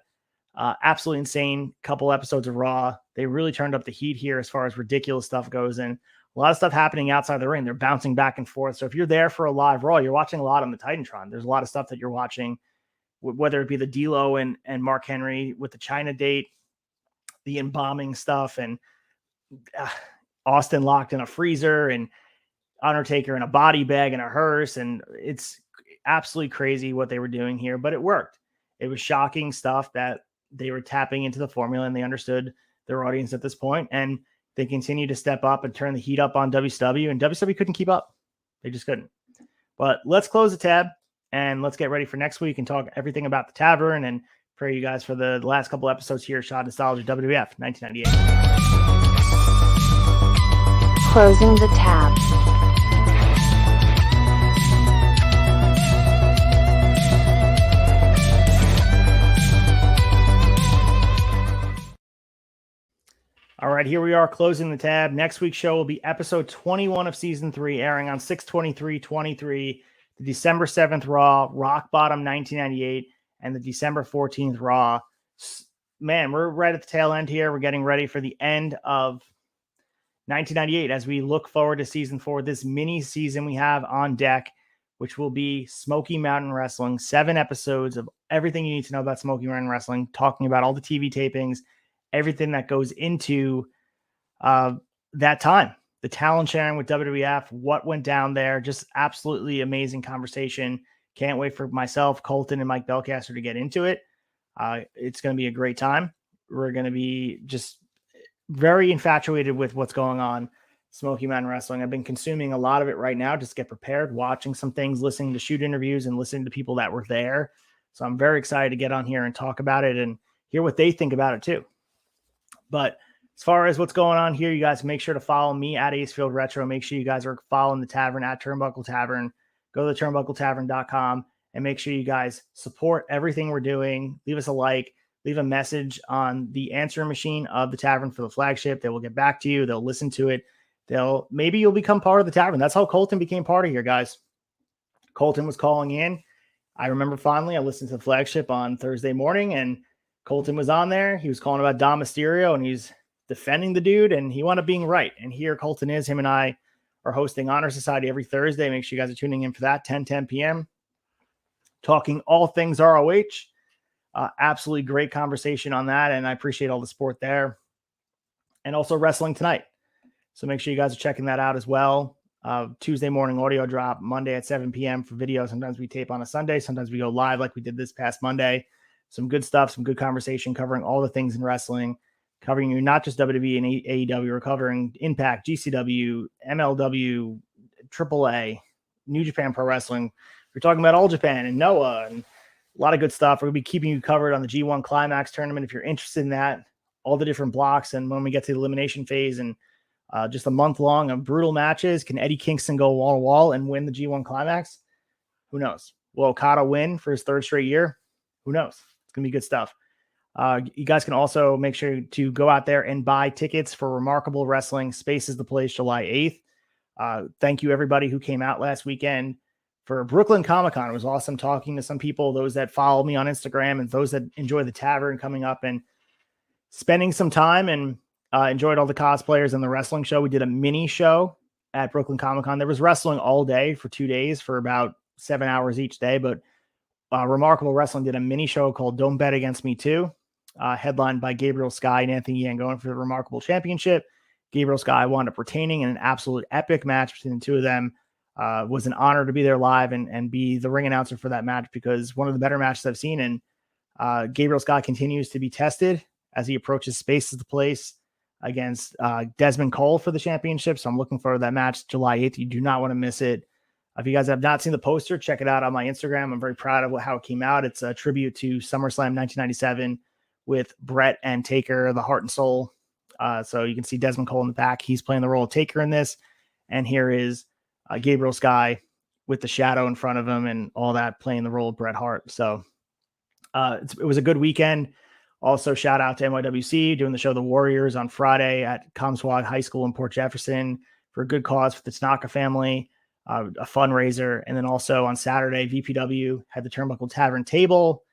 absolutely insane couple episodes of Raw. They really turned up the heat here as far as ridiculous stuff goes, and a lot of stuff happening outside the ring. They're bouncing back and forth. So if you're there for a live Raw, you're watching a lot on the Titantron. There's a lot of stuff that you're watching, whether it be the D'Lo and Mark Henry with the China date, the embalming stuff, and Austin locked in a freezer, and Undertaker in a body bag and a hearse. And it's absolutely crazy what they were doing here, but it worked. It was shocking stuff that they were tapping into the formula, and they understood their audience at this point, and they continued to step up and turn the heat up on WCW, and WCW couldn't keep up. They just couldn't. But let's close the tab, and let's get ready for next week and talk everything about the Tavern, and pray you guys for the last couple episodes here, Shot Nostalgia WWF 1998. Closing the tab. All right, here we are closing the tab. Next week's show will be episode 21 of season 3, airing on 6/23/23, the December 7th Raw, Rock Bottom 1998, and the December 14th Raw. Man, we're right at the tail end here. We're getting ready for the end of 1998 as we look forward to season 4, this mini season we have on deck, which will be Smoky Mountain Wrestling, 7 episodes of everything you need to know about Smoky Mountain Wrestling, talking about all the TV tapings, everything that goes into that time, the talent sharing with WWF, what went down there, just absolutely amazing conversation. Can't wait for myself, Colton, and Mike Belcaster to get into it. It's going to be a great time. We're going to be just very infatuated with what's going on Smoky Mountain Wrestling. I've been consuming a lot of it right now, just to get prepared, watching some things, listening to shoot interviews, and listening to people that were there. So I'm very excited to get on here and talk about it and hear what they think about it too. But as far as what's going on here, you guys make sure to follow me at ACEFIELD Retro. Make sure you guys are following the Tavern at Turnbuckle Tavern. go to turnbuckletavern.com and make sure you guys support everything we're doing. Leave us a like, leave a message on the answering machine of the tavern for the flagship. They will get back to you. They'll listen to it. Maybe you'll become part of the tavern. That's how Colton became part of here, guys. Colton was calling in. I remember fondly, I listened to the flagship on Thursday morning, and Colton was on there. He was calling about Dom Mysterio, and he's defending the dude, and he wound up being right. And here Colton is. Him and I are hosting Honor Society every Thursday. Make sure you guys are tuning in for that, 10 p.m. Talking all things ROH. Absolutely great conversation on that, and I appreciate all the support there. And also Wrestling Tonight. So make sure you guys are checking that out as well. Tuesday morning audio drop, Monday at 7 p.m. for video. Sometimes we tape on a Sunday. Sometimes we go live like we did this past Monday. Some good stuff, some good conversation covering all the things in wrestling, covering you not just WWE and AEW, we're covering Impact, GCW, MLW, AAA, New Japan Pro Wrestling. We're talking about All Japan and Noah and a lot of good stuff. We're going to be keeping you covered on the G1 Climax tournament if you're interested in that, all the different blocks. And when we get to the elimination phase and just a month long of brutal matches, can Eddie Kingston go wall to wall and win the G1 Climax? Who knows? Will Okada win for his third straight year? Who knows? It's going to be good stuff. You guys can also make sure to go out there and buy tickets for Remarkable Wrestling. Space is the place, July 8th. Thank you, everybody who came out last weekend for Brooklyn Comic-Con. It was awesome talking to some people, those that follow me on Instagram and those that enjoy the tavern, coming up and spending some time, and enjoyed all the cosplayers and the wrestling show. We did a mini show at Brooklyn Comic-Con. There was wrestling all day for 2 days for about 7 hours each day, but Remarkable Wrestling did a mini show called Don't Bet Against Me Too, headlined by Gabriel Sky and Anthony Yang going for the Remarkable Championship. Gabriel Sky wound up retaining in an absolute epic match between the two of them. Was an honor to be there live and be the ring announcer for that match, because one of the better matches I've seen. And Gabriel Scott continues to be tested as he approaches Space as the Place against Desmond Cole for the championship. So I'm looking forward to that match July 8th. You do not want to miss it. If you guys have not seen the poster, check it out on my Instagram. I'm very proud of how it came out. It's a tribute to SummerSlam 1997 with Brett and Taker, the heart and soul. So you can see Desmond Cole in the back. He's playing the role of Taker in this. And here is Gabriel Sky with the shadow in front of him and all that, playing the role of Bret Hart. So it was a good weekend. Also, shout out to NYWC doing the show The Warriors on Friday at Comswag High School in Port Jefferson for a good cause for the Tanaka family, a fundraiser. And then also on Saturday, VPW had the Turnbuckle Tavern table,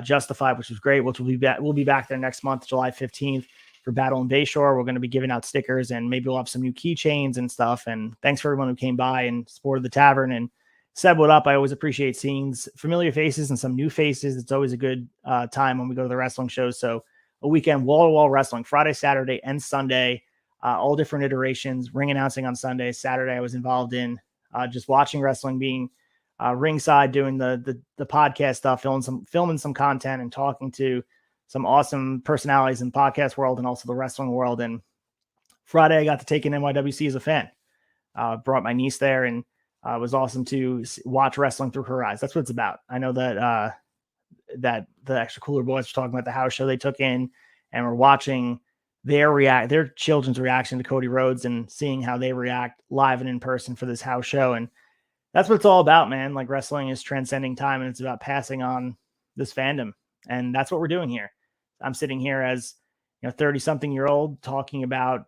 Justified, which was great, which we'll be back there next month, July 15th. For Battle in Bayshore. We're going to be giving out stickers, and maybe we'll have some new keychains and stuff. And thanks for everyone who came by and supported the tavern and said what up. I always appreciate seeing familiar faces and some new faces. It's always a good time when we go to the wrestling shows. So a weekend wall-to-wall wrestling, Friday, Saturday, and Sunday, all different iterations, ring announcing on Sunday. Saturday I was involved in just watching wrestling, being ringside, doing the podcast stuff, filming some content and talking to some awesome personalities in the podcast world and also the wrestling world. And Friday, I got to take in NYWC as a fan. Brought my niece there, and it was awesome to watch wrestling through her eyes. That's what it's about. I know that that the Extra Cooler Boys were talking about the house show they took in, and we're watching their children's reaction to Cody Rhodes and seeing how they react live and in person for this house show. And that's what it's all about, man. Like, wrestling is transcending time, and it's about passing on this fandom. And that's what we're doing here. I'm sitting here as 30-something-year-old talking about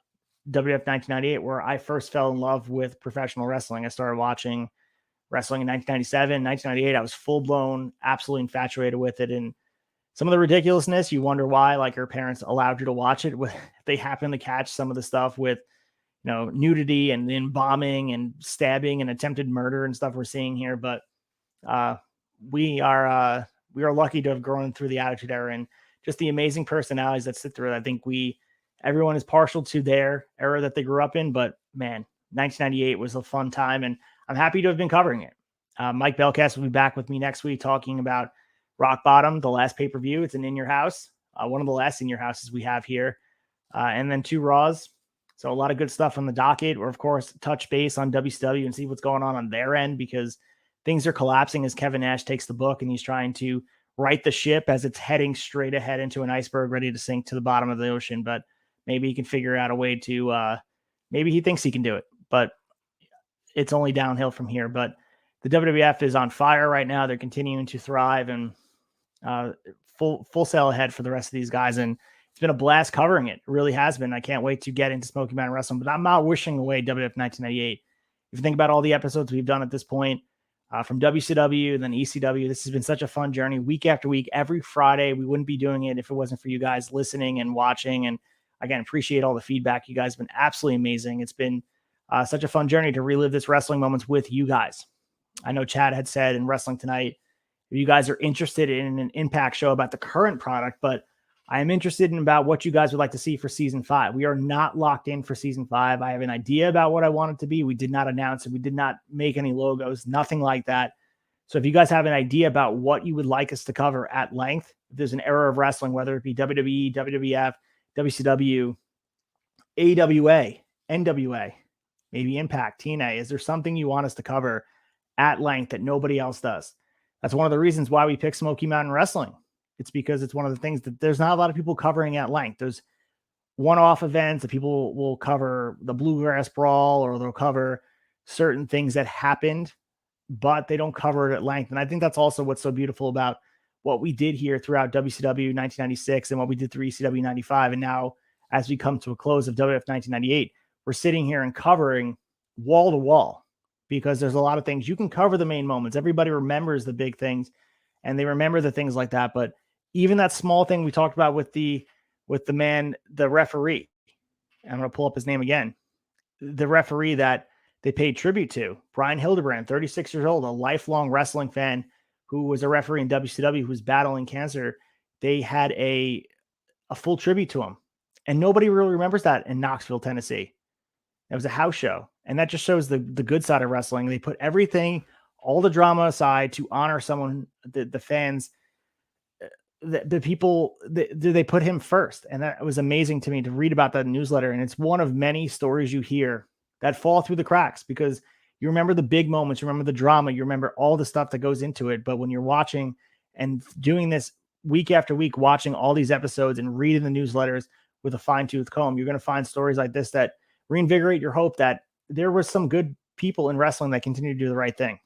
WWF 1998, where I first fell in love with professional wrestling. I started watching wrestling in 1997, 1998. I was full-blown, absolutely infatuated with it. And some of the ridiculousness, you wonder why, like, your parents allowed you to watch it. They happen to catch some of the stuff with, nudity and then bombing and stabbing and attempted murder and stuff we're seeing here. But we are lucky to have grown through the Attitude Era and just the amazing personalities that sit through it. I think everyone is partial to their era that they grew up in, but man, 1998 was a fun time, and I'm happy to have been covering it. Mike Belcaster will be back with me next week talking about Rock Bottom, the last pay-per-view. It's an In Your House, one of the last In Your Houses we have here, and then 2 Raws. So a lot of good stuff on the docket. We're, of course, touch base on WCW and see what's going on their end, because things are collapsing as Kevin Nash takes the book and he's trying to right the ship as it's heading straight ahead into an iceberg ready to sink to the bottom of the ocean. But maybe he can figure out a way to, maybe he thinks he can do it, but it's only downhill from here. But the WWF is on fire right now. They're continuing to thrive and full sail ahead for the rest of these guys. And it's been a blast covering it. It really has been. I can't wait to get into Smoky Mountain Wrestling, but I'm not wishing away WWF 1998. If you think about all the episodes we've done at this point, from WCW and then ECW, this has been such a fun journey week after week, every Friday. We wouldn't be doing it if it wasn't for you guys listening and watching. And again, appreciate all the feedback. You guys have been absolutely amazing. It's been such a fun journey to relive this wrestling moments with you guys. I know Chad had said in Wrestling Tonight, if you guys are interested in an Impact show about the current product, but I am interested in about what you guys would like to see for season 5. We are not locked in for season 5. I have an idea about what I want it to be. We did not announce it. We did not make any logos, nothing like that. So if you guys have an idea about what you would like us to cover at length, if there's an era of wrestling, whether it be WWE, WWF, WCW, AWA, NWA, maybe Impact, TNA, is there something you want us to cover at length that nobody else does? That's one of the reasons why we picked Smoky Mountain Wrestling. It's because it's one of the things that there's not a lot of people covering at length. There's one-off events that people will cover, the Bluegrass Brawl, or they'll cover certain things that happened, but they don't cover it at length. And I think that's also what's so beautiful about what we did here throughout WCW 1996 and what we did through ECW 95. And now as we come to a close of WWF 1998, we're sitting here and covering wall to wall, because there's a lot of things you can cover. The main moments, everybody remembers the big things and they remember the things like that. But even that small thing we talked about with the referee, I'm going to pull up his name again, the referee that they paid tribute to, Brian Hildebrand, 36 years old, a lifelong wrestling fan who was a referee in WCW, who was battling cancer. They had a full tribute to him, and nobody really remembers that in Knoxville, Tennessee. It was a house show, and that just shows the good side of wrestling. They put everything, all the drama aside, to honor someone, the fans, the people. They put him first, and that was amazing to me to read about that newsletter. And it's one of many stories you hear that fall through the cracks, because you remember the big moments, you remember the drama, you remember all the stuff that goes into it. But when you're watching and doing this week after week, watching all these episodes and reading the newsletters with a fine-tooth comb, you're going to find stories like this that reinvigorate your hope that there was some good people in wrestling that continue to do the right thing.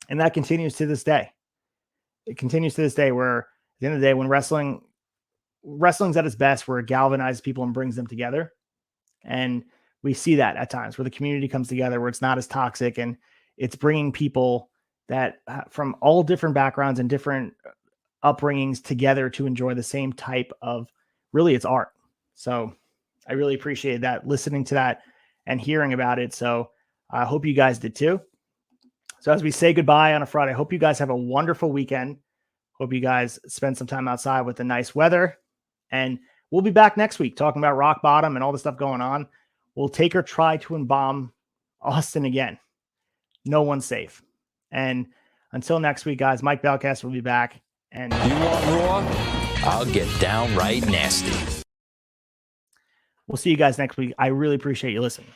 And that continues to this day. It continues to this day, where at the end of the day, when wrestling's at its best, where it galvanizes people and brings them together. And we see that at times where the community comes together, where it's not as toxic, and it's bringing people that from all different backgrounds and different upbringings together to enjoy the same type of, really, it's art. So I really appreciate that, listening to that and hearing about it. So I hope you guys did too. So as we say goodbye on a Friday, I hope you guys have a wonderful weekend. Hope you guys spend some time outside with the nice weather. And we'll be back next week talking about Rock Bottom and all the stuff going on. Will Taker try to embalm Austin again? No one's safe. And until next week, guys, Mike Belcaster will be back. And you want raw? I'll get downright nasty. We'll see you guys next week. I really appreciate you listening.